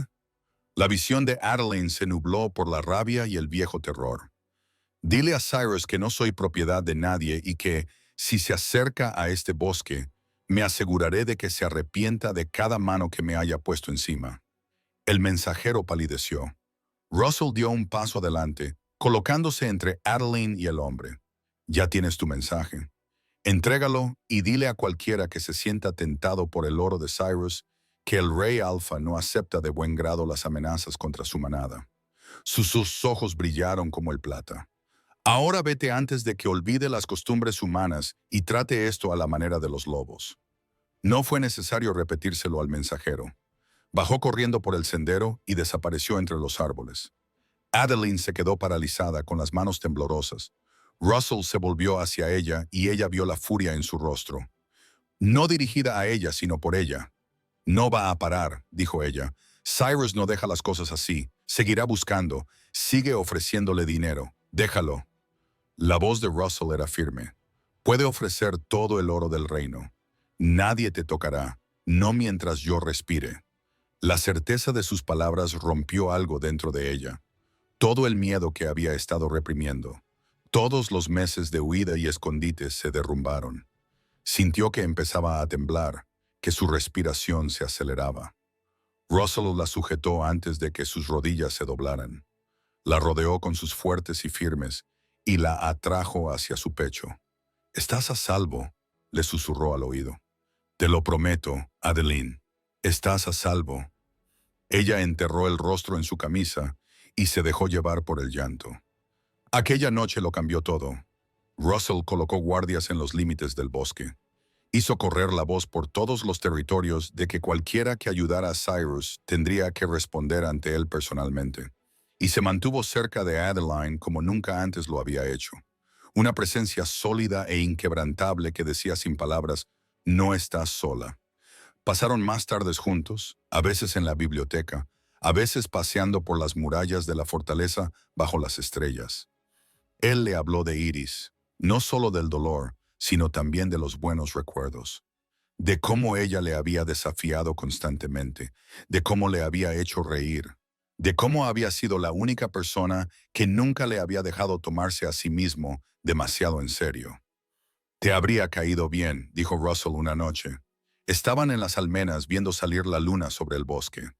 La visión de Adeline se nubló por la rabia y el viejo terror. «Dile a Cyrus que no soy propiedad de nadie y que, si se acerca a este bosque, me aseguraré de que se arrepienta de cada mano que me haya puesto encima». El mensajero palideció. Russell dio un paso adelante, colocándose entre Adeline y el hombre. «Ya tienes tu mensaje. Entrégalo y dile a cualquiera que se sienta tentado por el oro de Cyrus que el rey Alfa no acepta de buen grado las amenazas contra su manada». Sus ojos brillaron como el plata. «Ahora vete antes de que olvide las costumbres humanas y trate esto a la manera de los lobos». No fue necesario repetírselo al mensajero. Bajó corriendo por el sendero y desapareció entre los árboles. Adeline se quedó paralizada con las manos temblorosas. Russell se volvió hacia ella y ella vio la furia en su rostro. No dirigida a ella, sino por ella. «No va a parar», dijo ella. «Cyrus no deja las cosas así. Seguirá buscando. Sigue ofreciéndole dinero. Déjalo». La voz de Russell era firme. «Puede ofrecer todo el oro del reino. Nadie te tocará, no mientras yo respire». La certeza de sus palabras rompió algo dentro de ella. Todo el miedo que había estado reprimiendo. Todos los meses de huida y escondite se derrumbaron. Sintió que empezaba a temblar, que su respiración se aceleraba. Russell la sujetó antes de que sus rodillas se doblaran. La rodeó con sus fuertes y firmes y la atrajo hacia su pecho. «Estás a salvo», le susurró al oído. «Te lo prometo, Adeline. Estás a salvo». Ella enterró el rostro en su camisa y se dejó llevar por el llanto. Aquella noche lo cambió todo. Russell colocó guardias en los límites del bosque. Hizo correr la voz por todos los territorios de que cualquiera que ayudara a Cyrus tendría que responder ante él personalmente. Y se mantuvo cerca de Adeline como nunca antes lo había hecho. Una presencia sólida e inquebrantable que decía sin palabras, «No estás sola». Pasaron más tardes juntos, a veces en la biblioteca, a veces paseando por las murallas de la fortaleza bajo las estrellas. Él le habló de Iris, no solo del dolor, sino también de los buenos recuerdos. De cómo ella le había desafiado constantemente, de cómo le había hecho reír, de cómo había sido la única persona que nunca le había dejado tomarse a sí mismo demasiado en serio. «Te habría caído bien», dijo Russell una noche. Estaban en las almenas viendo salir la luna sobre el bosque.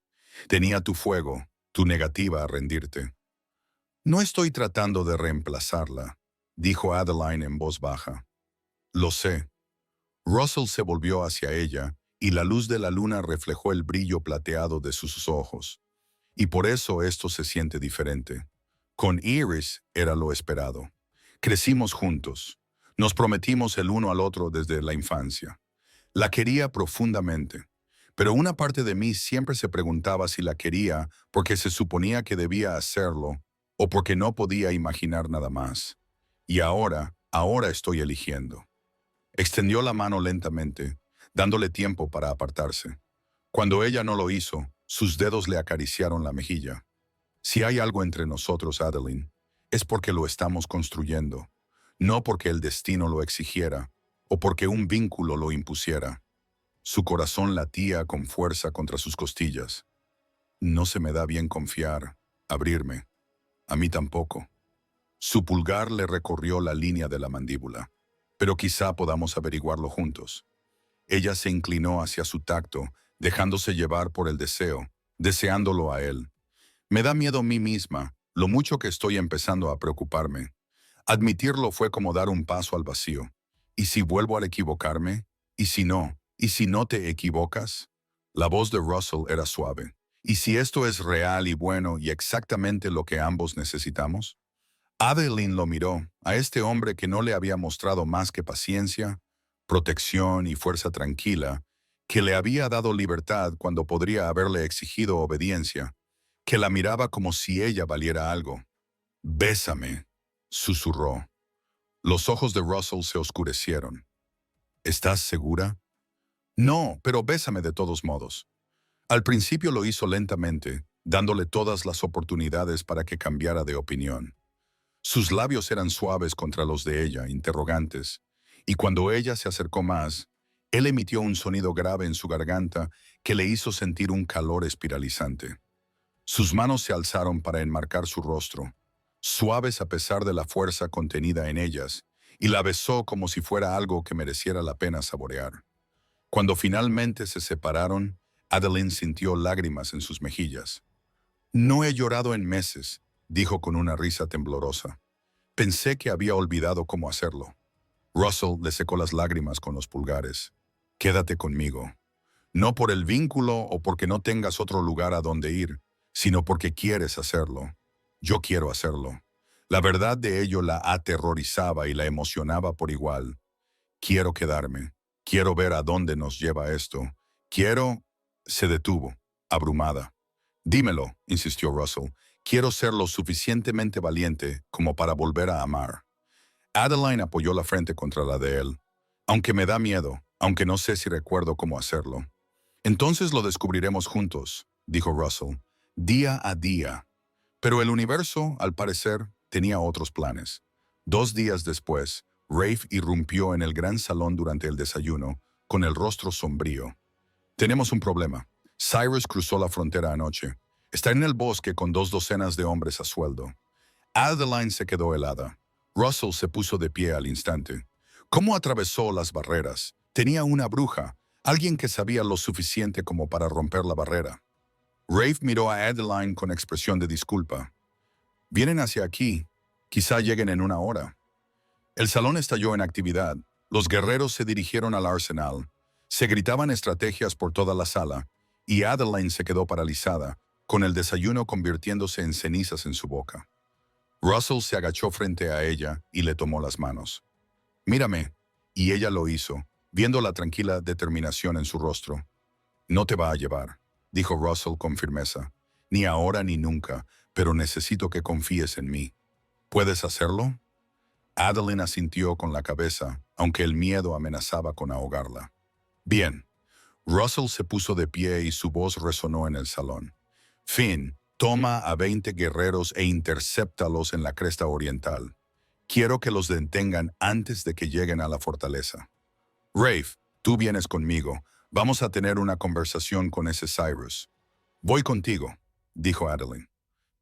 Tenía tu fuego, tu negativa a rendirte. No estoy tratando de reemplazarla, dijo Adeline en voz baja. Lo sé. Russell se volvió hacia ella y la luz de la luna reflejó el brillo plateado de sus ojos. Y por eso esto se siente diferente. Con Iris era lo esperado. Crecimos juntos. Nos prometimos el uno al otro desde la infancia. La quería profundamente, pero una parte de mí siempre se preguntaba si la quería porque se suponía que debía hacerlo o porque no podía imaginar nada más. Y ahora estoy eligiendo. Extendió la mano lentamente, dándole tiempo para apartarse. Cuando ella no lo hizo, sus dedos le acariciaron la mejilla. Si hay algo entre nosotros, Adeline, es porque lo estamos construyendo, no porque el destino lo exigiera o porque un vínculo lo impusiera. Su corazón latía con fuerza contra sus costillas. No se me da bien confiar, abrirme. A mí tampoco. Su pulgar le recorrió la línea de la mandíbula. Pero quizá podamos averiguarlo juntos. Ella se inclinó hacia su tacto, dejándose llevar por el deseo, deseándolo a él. Me da miedo a mí misma, lo mucho que estoy empezando a preocuparme. Admitirlo fue como dar un paso al vacío. ¿Y si vuelvo a equivocarme? ¿Y si no? ¿Y si no te equivocas? La voz de Russell era suave. ¿Y si esto es real y bueno y exactamente lo que ambos necesitamos? Adeline lo miró, a este hombre que no le había mostrado más que paciencia, protección y fuerza tranquila, que le había dado libertad cuando podría haberle exigido obediencia, que la miraba como si ella valiera algo. «Bésame», susurró. Los ojos de Russell se oscurecieron. «¿Estás segura?» «No, pero bésame de todos modos». Al principio lo hizo lentamente, dándole todas las oportunidades para que cambiara de opinión. Sus labios eran suaves contra los de ella, interrogantes, y cuando ella se acercó más, él emitió un sonido grave en su garganta que le hizo sentir un calor espiralizante. Sus manos se alzaron para enmarcar su rostro, suaves a pesar de la fuerza contenida en ellas, y la besó como si fuera algo que mereciera la pena saborear. Cuando finalmente se separaron, Adeline sintió lágrimas en sus mejillas. «No he llorado en meses», dijo con una risa temblorosa. «Pensé que había olvidado cómo hacerlo». Russell le secó las lágrimas con los pulgares. «Quédate conmigo. No por el vínculo o porque no tengas otro lugar a donde ir, sino porque quieres hacerlo. Yo quiero hacerlo». La verdad de ello la aterrorizaba y la emocionaba por igual. «Quiero quedarme. Quiero ver a dónde nos lleva esto. Quiero...» Se detuvo, abrumada. «Dímelo», insistió Russell. «Quiero ser lo suficientemente valiente como para volver a amar». Adeline apoyó la frente contra la de él. «Aunque me da miedo, aunque no sé si recuerdo cómo hacerlo». «Entonces lo descubriremos juntos», dijo Russell, «día a día». Pero el universo, al parecer, tenía otros planes. 2 días después, Rafe irrumpió en el gran salón durante el desayuno, con el rostro sombrío. «Tenemos un problema. Cyrus cruzó la frontera anoche. Está en el bosque con 2 docenas de hombres a sueldo». Adeline se quedó helada. Russell se puso de pie al instante. ¿Cómo atravesó las barreras? Tenía una bruja, alguien que sabía lo suficiente como para romper la barrera. Rafe miró a Adeline con expresión de disculpa. «Vienen hacia aquí. Quizá lleguen en una hora». El salón estalló en actividad. Los guerreros se dirigieron al arsenal. Se gritaban estrategias por toda la sala, y Adeline se quedó paralizada, con el desayuno convirtiéndose en cenizas en su boca. Russell se agachó frente a ella y le tomó las manos. «Mírame», y ella lo hizo, viendo la tranquila determinación en su rostro. «No te va a llevar», dijo Russell con firmeza. «Ni ahora ni nunca, pero necesito que confíes en mí. ¿Puedes hacerlo?» Adeline asintió con la cabeza, aunque el miedo amenazaba con ahogarla. «Bien». Russell se puso de pie y su voz resonó en el salón. «Finn, toma a 20 guerreros e intercéptalos en la cresta oriental. Quiero que los detengan antes de que lleguen a la fortaleza. Rafe, tú vienes conmigo. Vamos a tener una conversación con ese Cyrus». «Voy contigo», dijo Adeline.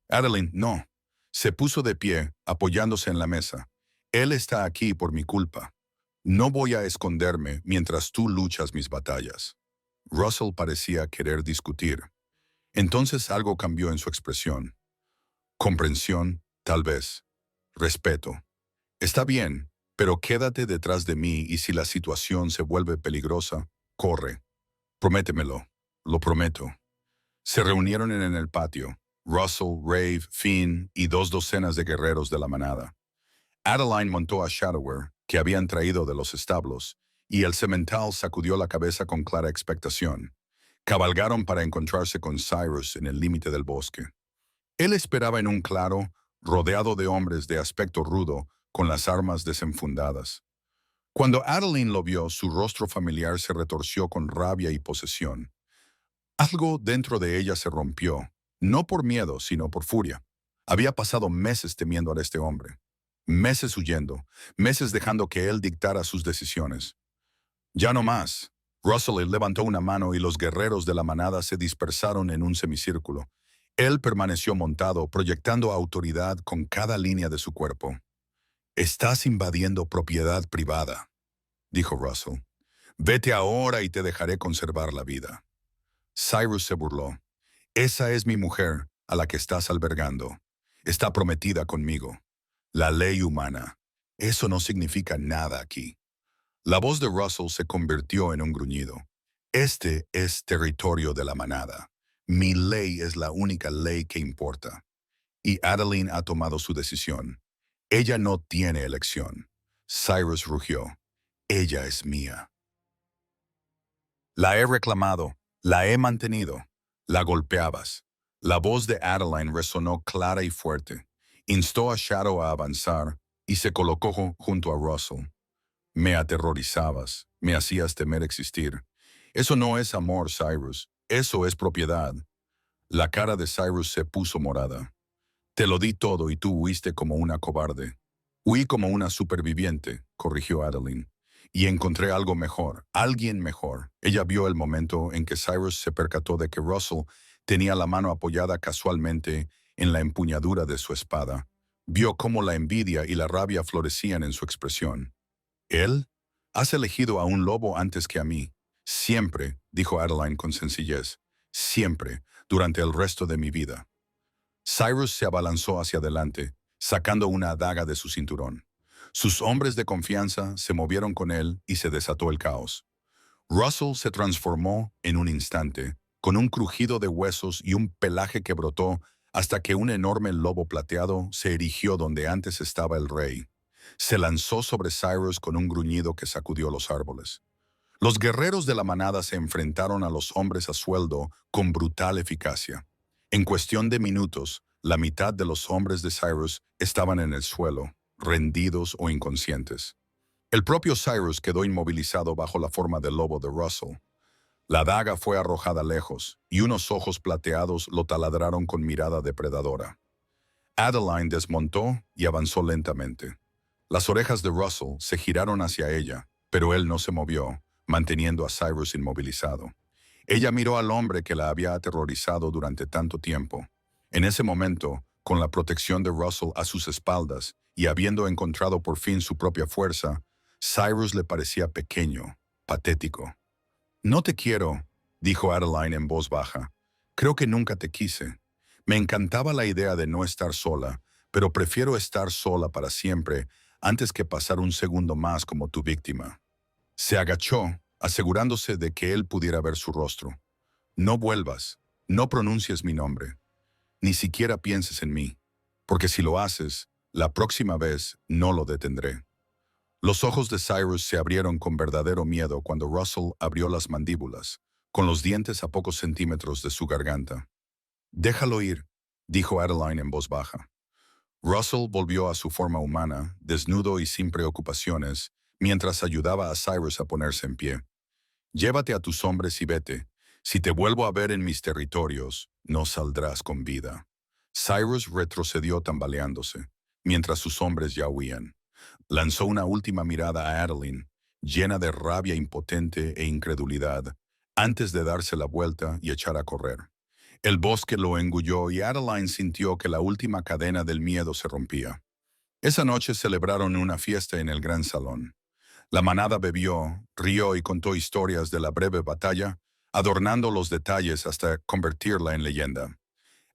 «Adeline, no». Se puso de pie, apoyándose en la mesa. «Él está aquí por mi culpa. No voy a esconderme mientras tú luchas mis batallas». Russell parecía querer discutir. Entonces algo cambió en su expresión. Comprensión, tal vez. Respeto. Está bien, pero quédate detrás de mí y si la situación se vuelve peligrosa, corre. Prométemelo. Lo prometo. Se reunieron en el patio. Russell, Rave, Finn y 2 docenas de guerreros de la manada. Adeline montó a Shadower, que habían traído de los establos, y el semental sacudió la cabeza con clara expectación. Cabalgaron para encontrarse con Cyrus en el límite del bosque. Él esperaba en un claro, rodeado de hombres de aspecto rudo, con las armas desenfundadas. Cuando Adeline lo vio, su rostro familiar se retorció con rabia y posesión. Algo dentro de ella se rompió, no por miedo, sino por furia. Había pasado meses temiendo a este hombre, meses huyendo, meses dejando que él dictara sus decisiones. Ya no más. Russell levantó una mano y los guerreros de la manada se dispersaron en un semicírculo. Él permaneció montado, proyectando autoridad con cada línea de su cuerpo. «Estás invadiendo propiedad privada», dijo Russell. «Vete ahora y te dejaré conservar la vida». Cyrus se burló. «Esa es mi mujer, a la que estás albergando. Está prometida conmigo. La ley humana. Eso no significa nada aquí». La voz de Russell se convirtió en un gruñido. «Este es territorio de la manada. Mi ley es la única ley que importa. Y Adeline ha tomado su decisión. Ella no tiene elección». Cyrus rugió. «Ella es mía. La he reclamado, la he mantenido». La golpeabas. La voz de Adeline resonó clara y fuerte. Instó a Shadow a avanzar y se colocó junto a Russell. «Me aterrorizabas, me hacías temer existir. Eso no es amor, Cyrus. Eso es propiedad». La cara de Cyrus se puso morada. «Te lo di todo y tú huiste como una cobarde». «Huí como una superviviente», corrigió Adeline. «Y encontré algo mejor, alguien mejor». Ella vio el momento en que Cyrus se percató de que Russell tenía la mano apoyada casualmente en la empuñadura de su espada. Vio cómo la envidia y la rabia florecían en su expresión. «¿Él? Has elegido a un lobo antes que a mí». «Siempre», dijo Adeline con sencillez. «Siempre, durante el resto de mi vida». Cyrus se abalanzó hacia adelante, sacando una adaga de su cinturón. Sus hombres de confianza se movieron con él y se desató el caos. Russell se transformó en un instante, con un crujido de huesos y un pelaje que brotó hasta que un enorme lobo plateado se erigió donde antes estaba el rey. Se lanzó sobre Cyrus con un gruñido que sacudió los árboles. Los guerreros de la manada se enfrentaron a los hombres a sueldo con brutal eficacia. En cuestión de minutos, la mitad de los hombres de Cyrus estaban en el suelo, rendidos o inconscientes. El propio Cyrus quedó inmovilizado bajo la forma del lobo de Russell. La daga fue arrojada lejos, y unos ojos plateados lo taladraron con mirada depredadora. Adeline desmontó y avanzó lentamente. Las orejas de Russell se giraron hacia ella, pero él no se movió, manteniendo a Cyrus inmovilizado. Ella miró al hombre que la había aterrorizado durante tanto tiempo. En ese momento, con la protección de Russell a sus espaldas y habiendo encontrado por fin su propia fuerza, Cyrus le parecía pequeño, patético. «No te quiero», dijo Adeline en voz baja. «Creo que nunca te quise. Me encantaba la idea de no estar sola, pero prefiero estar sola para siempre antes que pasar un segundo más como tu víctima». Se agachó, asegurándose de que él pudiera ver su rostro. «No vuelvas, no pronuncies mi nombre. Ni siquiera pienses en mí, porque si lo haces, la próxima vez no lo detendré». Los ojos de Cyrus se abrieron con verdadero miedo cuando Russell abrió las mandíbulas, con los dientes a pocos centímetros de su garganta. «Déjalo ir», dijo Adeline en voz baja. Russell volvió a su forma humana, desnudo y sin preocupaciones, mientras ayudaba a Cyrus a ponerse en pie. «Llévate a tus hombres y vete. Si te vuelvo a ver en mis territorios, no saldrás con vida». Cyrus retrocedió tambaleándose, mientras sus hombres ya huían. Lanzó una última mirada a Adeline, llena de rabia impotente e incredulidad, antes de darse la vuelta y echar a correr. El bosque lo engulló y Adeline sintió que la última cadena del miedo se rompía. Esa noche celebraron una fiesta en el gran salón. La manada bebió, rió y contó historias de la breve batalla adornando los detalles hasta convertirla en leyenda.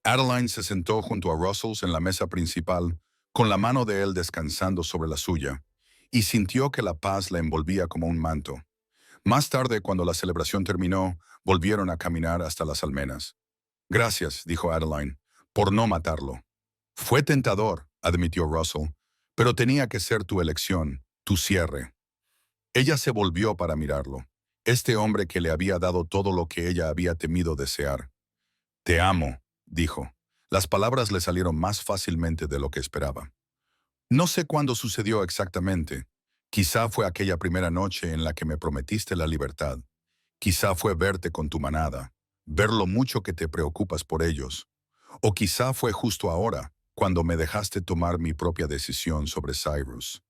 Adeline se sentó junto a Russell en la mesa principal, con la mano de él descansando sobre la suya, y sintió que la paz la envolvía como un manto. Más tarde, cuando la celebración terminó, volvieron a caminar hasta las almenas. Gracias, dijo Adeline, por no matarlo. Fue tentador, admitió Russell, pero tenía que ser tu elección, tu cierre. Ella se volvió para mirarlo. Este hombre que le había dado todo lo que ella había temido desear. Te amo, dijo. Las palabras le salieron más fácilmente de lo que esperaba. No sé cuándo sucedió exactamente. Quizá fue aquella primera noche en la que me prometiste la libertad. Quizá fue verte con tu manada, ver lo mucho que te preocupas por ellos. O quizá fue justo ahora, cuando me dejaste tomar mi propia decisión sobre Cyrus.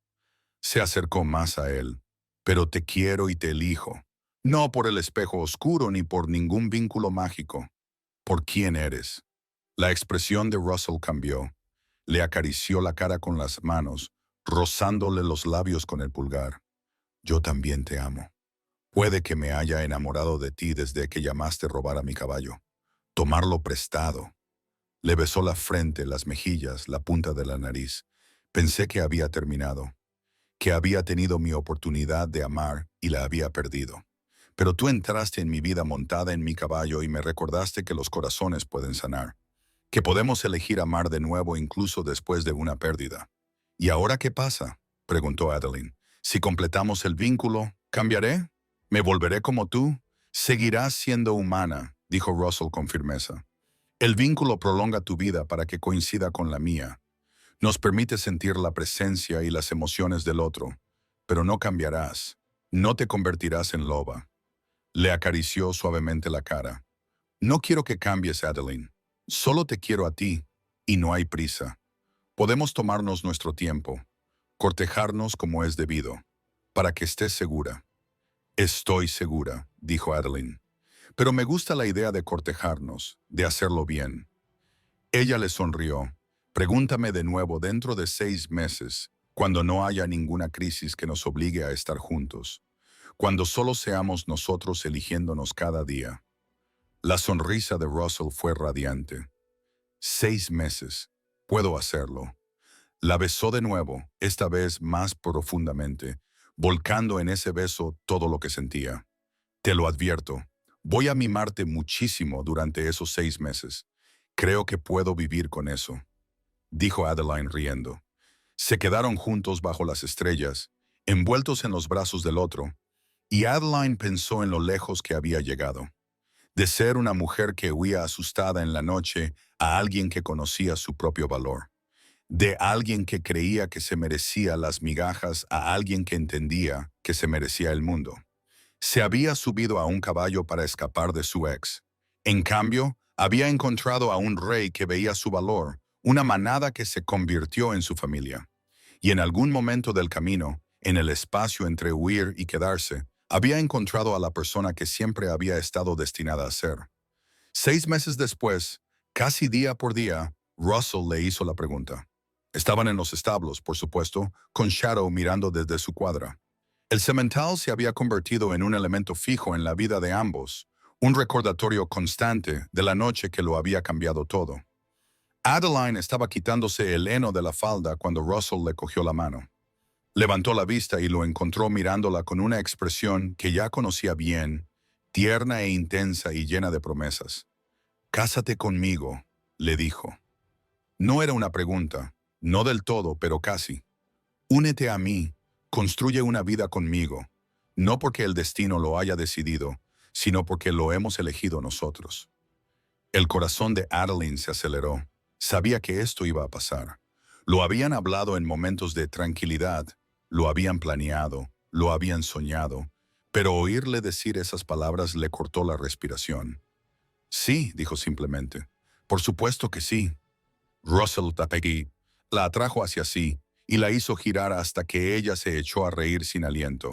Se acercó más a él. Pero te quiero y te elijo. No por el espejo oscuro ni por ningún vínculo mágico. Por quién eres. La expresión de Russell cambió. Le acarició la cara con las manos, rozándole los labios con el pulgar. Yo también te amo. Puede que me haya enamorado de ti desde que llamaste robar a mi caballo. Tomarlo prestado. Le besó la frente, las mejillas, la punta de la nariz. Pensé que había terminado, que había tenido mi oportunidad de amar y la había perdido. Pero tú entraste en mi vida montada en mi caballo y me recordaste que los corazones pueden sanar, que podemos elegir amar de nuevo incluso después de una pérdida. ¿Y ahora qué pasa?, preguntó Adeline. Si completamos el vínculo, ¿cambiaré? ¿Me volveré como tú? Seguirás siendo humana, dijo Russell con firmeza. El vínculo prolonga tu vida para que coincida con la mía. Nos permite sentir la presencia y las emociones del otro, pero no cambiarás. No te convertirás en loba. Le acarició suavemente la cara. No quiero que cambies, Adeline. Solo te quiero a ti, y no hay prisa. Podemos tomarnos nuestro tiempo, cortejarnos como es debido, para que estés segura. Estoy segura, dijo Adeline. Pero me gusta la idea de cortejarnos, de hacerlo bien. Ella le sonrió. Pregúntame de nuevo dentro de 6 meses, cuando no haya ninguna crisis que nos obligue a estar juntos, cuando solo seamos nosotros eligiéndonos cada día. La sonrisa de Russell fue radiante. 6 meses. Puedo hacerlo. La besó de nuevo, esta vez más profundamente, volcando en ese beso todo lo que sentía. Te lo advierto, voy a mimarte muchísimo durante esos 6 meses. Creo que puedo vivir con eso, dijo Adeline riendo. Se quedaron juntos bajo las estrellas, envueltos en los brazos del otro, y Adeline pensó en lo lejos que había llegado. De ser una mujer que huía asustada en la noche a alguien que conocía su propio valor. De alguien que creía que se merecía las migajas a alguien que entendía que se merecía el mundo. Se había subido a un caballo para escapar de su ex. En cambio, había encontrado a un rey que veía su valor, una manada que se convirtió en su familia. Y en algún momento del camino, en el espacio entre huir y quedarse, había encontrado a la persona que siempre había estado destinada a ser. 6 meses después, casi día por día, Russell le hizo la pregunta. Estaban en los establos, por supuesto, con Shadow mirando desde su cuadra. El semental se había convertido en un elemento fijo en la vida de ambos, un recordatorio constante de la noche que lo había cambiado todo. Adeline estaba quitándose el heno de la falda cuando Russell le cogió la mano. Levantó la vista y lo encontró mirándola con una expresión que ya conocía bien, tierna e intensa y llena de promesas. «Cásate conmigo», le dijo. No era una pregunta, no del todo, pero casi. «Únete a mí, construye una vida conmigo», no porque el destino lo haya decidido, sino porque lo hemos elegido nosotros. El corazón de Adeline se aceleró. Sabía que esto iba a pasar. Lo habían hablado en momentos de tranquilidad, lo habían planeado, lo habían soñado, pero oírle decir esas palabras le cortó la respiración. «Sí», dijo simplemente. «Por supuesto que sí». Russell Tapegui la atrajo hacia sí y la hizo girar hasta que ella se echó a reír sin aliento.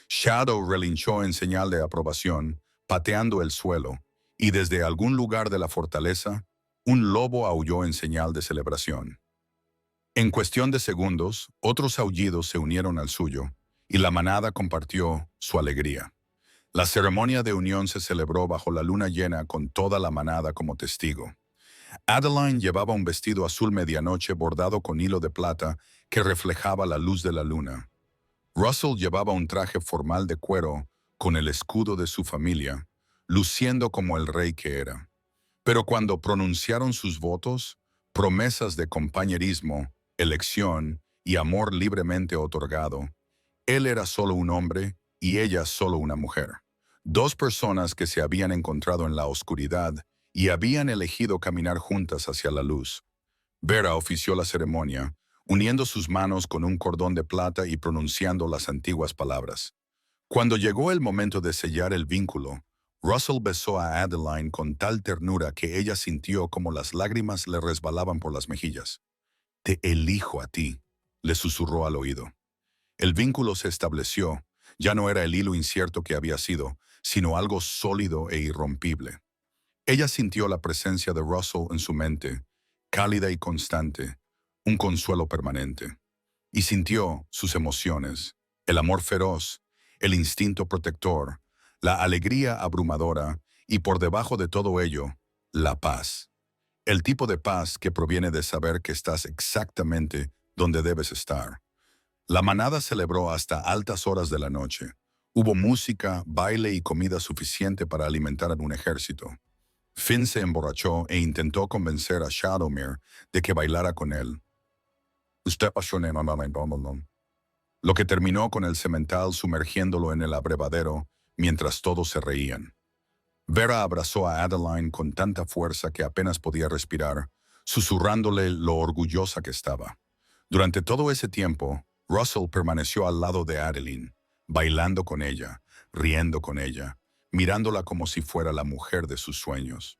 Shadow relinchó en señal de aprobación, pateando el suelo, y desde algún lugar de la fortaleza, un lobo aulló en señal de celebración. En cuestión de segundos, otros aullidos se unieron al suyo, y la manada compartió su alegría. La ceremonia de unión se celebró bajo la luna llena con toda la manada como testigo. Adeline llevaba un vestido azul medianoche bordado con hilo de plata que reflejaba la luz de la luna. Russell llevaba un traje formal de cuero con el escudo de su familia, luciendo como el rey que era. Pero cuando pronunciaron sus votos, promesas de compañerismo, elección y amor libremente otorgado, él era solo un hombre y ella solo una mujer. Dos personas que se habían encontrado en la oscuridad y habían elegido caminar juntas hacia la luz. Vera ofició la ceremonia, uniendo sus manos con un cordón de plata y pronunciando las antiguas palabras. Cuando llegó el momento de sellar el vínculo, Russell besó a Adeline con tal ternura que ella sintió como las lágrimas le resbalaban por las mejillas. «Te elijo a ti», le susurró al oído. El vínculo se estableció. Ya no era el hilo incierto que había sido, sino algo sólido e irrompible. Ella sintió la presencia de Russell en su mente, cálida y constante, un consuelo permanente. Y sintió sus emociones, el amor feroz, el instinto protector, la alegría abrumadora y por debajo de todo ello, la paz. El tipo de paz que proviene de saber que estás exactamente donde debes estar. La manada celebró hasta altas horas de la noche. Hubo música, baile y comida suficiente para alimentar a un ejército. Finn se emborrachó e intentó convencer a Shadowmere de que bailara con él. Lo que terminó con el semental sumergiéndolo en el abrevadero mientras todos se reían. Vera abrazó a Adeline con tanta fuerza que apenas podía respirar, susurrándole lo orgullosa que estaba. Durante todo ese tiempo, Russell permaneció al lado de Adeline, bailando con ella, riendo con ella, mirándola como si fuera la mujer de sus sueños.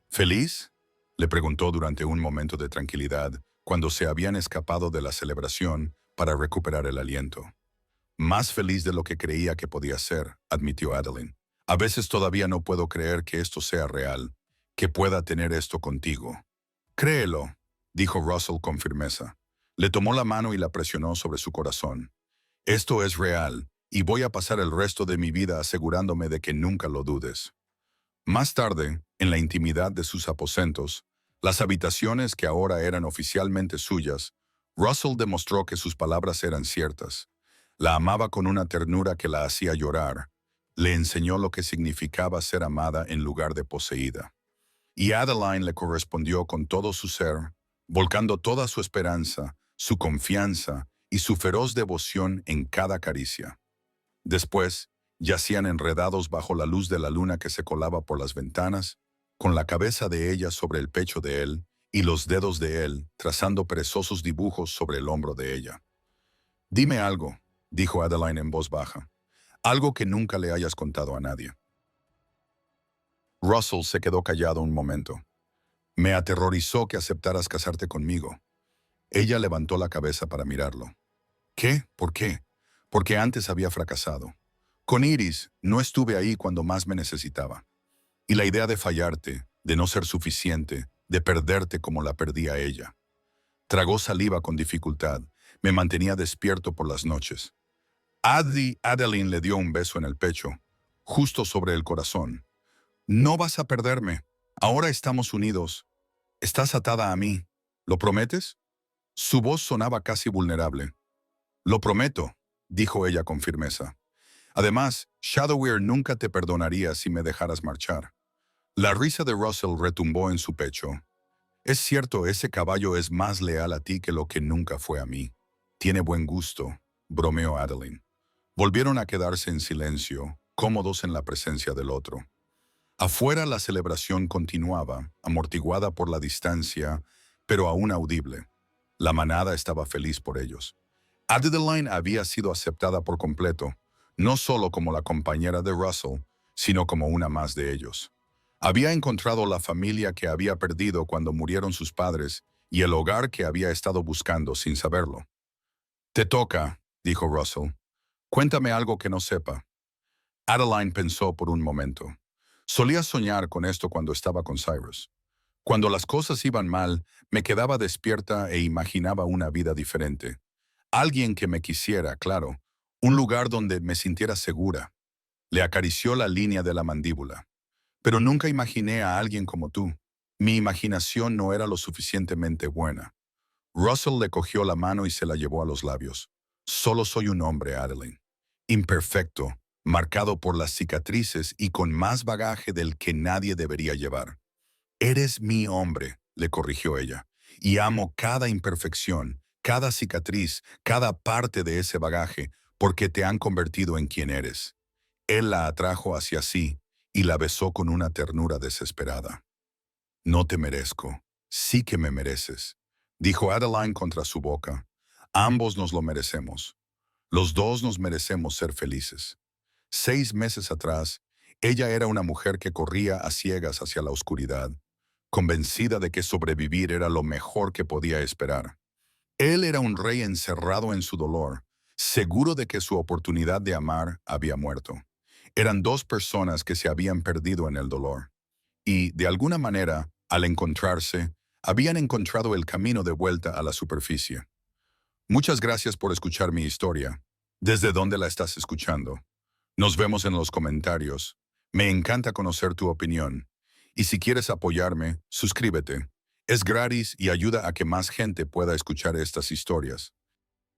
¿Feliz?, le preguntó durante un momento de tranquilidad, cuando se habían escapado de la celebración para recuperar el aliento. Más feliz de lo que creía que podía ser, admitió Adeline. A veces todavía no puedo creer que esto sea real, que pueda tener esto contigo. Créelo, dijo Russell con firmeza. Le tomó la mano y la presionó sobre su corazón. Esto es real, y voy a pasar el resto de mi vida asegurándome de que nunca lo dudes. Más tarde, en la intimidad de sus aposentos, las habitaciones que ahora eran oficialmente suyas, Russell demostró que sus palabras eran ciertas. La amaba con una ternura que la hacía llorar. Le enseñó lo que significaba ser amada en lugar de poseída. Y Adeline le correspondió con todo su ser, volcando toda su esperanza, su confianza y su feroz devoción en cada caricia. Después, yacían enredados bajo la luz de la luna que se colaba por las ventanas, con la cabeza de ella sobre el pecho de él y los dedos de él trazando perezosos dibujos sobre el hombro de ella. «Dime algo», dijo Adeline en voz baja, «algo que nunca le hayas contado a nadie». Russell se quedó callado un momento. «Me aterrorizó que aceptaras casarte conmigo». Ella levantó la cabeza para mirarlo. «¿Qué? ¿Por qué?» «Porque antes había fracasado. Con Iris no estuve ahí cuando más me necesitaba. Y la idea de fallarte, de no ser suficiente, de perderte como la perdí a ella». Tragó saliva con dificultad. Me mantenía despierto por las noches. Adeline le dio un beso en el pecho, justo sobre el corazón. «No vas a perderme. Ahora estamos unidos. Estás atada a mí. ¿Lo prometes?» Su voz sonaba casi vulnerable. «Lo prometo», dijo ella con firmeza. «Además, Shadowmere nunca te perdonaría si me dejaras marchar». La risa de Russell retumbó en su pecho. «Es cierto, ese caballo es más leal a ti que lo que nunca fue a mí. Tiene buen gusto», bromeó Adeline. Volvieron a quedarse en silencio, cómodos en la presencia del otro. Afuera la celebración continuaba, amortiguada por la distancia, pero aún audible. La manada estaba feliz por ellos. Adeline había sido aceptada por completo, no solo como la compañera de Russell, sino como una más de ellos. Había encontrado la familia que había perdido cuando murieron sus padres y el hogar que había estado buscando sin saberlo. «Te toca», dijo Russell. «Cuéntame algo que no sepa». Adeline pensó por un momento. Solía soñar con esto cuando estaba con Cyrus. Cuando las cosas iban mal, me quedaba despierta e imaginaba una vida diferente. Alguien que me quisiera, claro. Un lugar donde me sintiera segura. Le acarició la línea de la mandíbula. Pero nunca imaginé a alguien como tú. Mi imaginación no era lo suficientemente buena. Russell le cogió la mano y se la llevó a los labios. Solo soy un hombre, Adeline. Imperfecto, marcado por las cicatrices y con más bagaje del que nadie debería llevar. Eres mi hombre, le corrigió ella, y amo cada imperfección, cada cicatriz, cada parte de ese bagaje, porque te han convertido en quien eres. Él la atrajo hacia sí y la besó con una ternura desesperada. No te merezco, sí que me mereces, dijo Adeline contra su boca. Ambos nos lo merecemos. Los dos nos merecemos ser felices. 6 meses atrás, ella era una mujer que corría a ciegas hacia la oscuridad, convencida de que sobrevivir era lo mejor que podía esperar. Él era un rey encerrado en su dolor, seguro de que su oportunidad de amar había muerto. Eran dos personas que se habían perdido en el dolor. Y, de alguna manera, al encontrarse, habían encontrado el camino de vuelta a la superficie. Muchas gracias por escuchar mi historia. ¿Desde dónde la estás escuchando? Nos vemos en los comentarios. Me encanta conocer tu opinión. Y si quieres apoyarme, suscríbete. Es gratis y ayuda a que más gente pueda escuchar estas historias.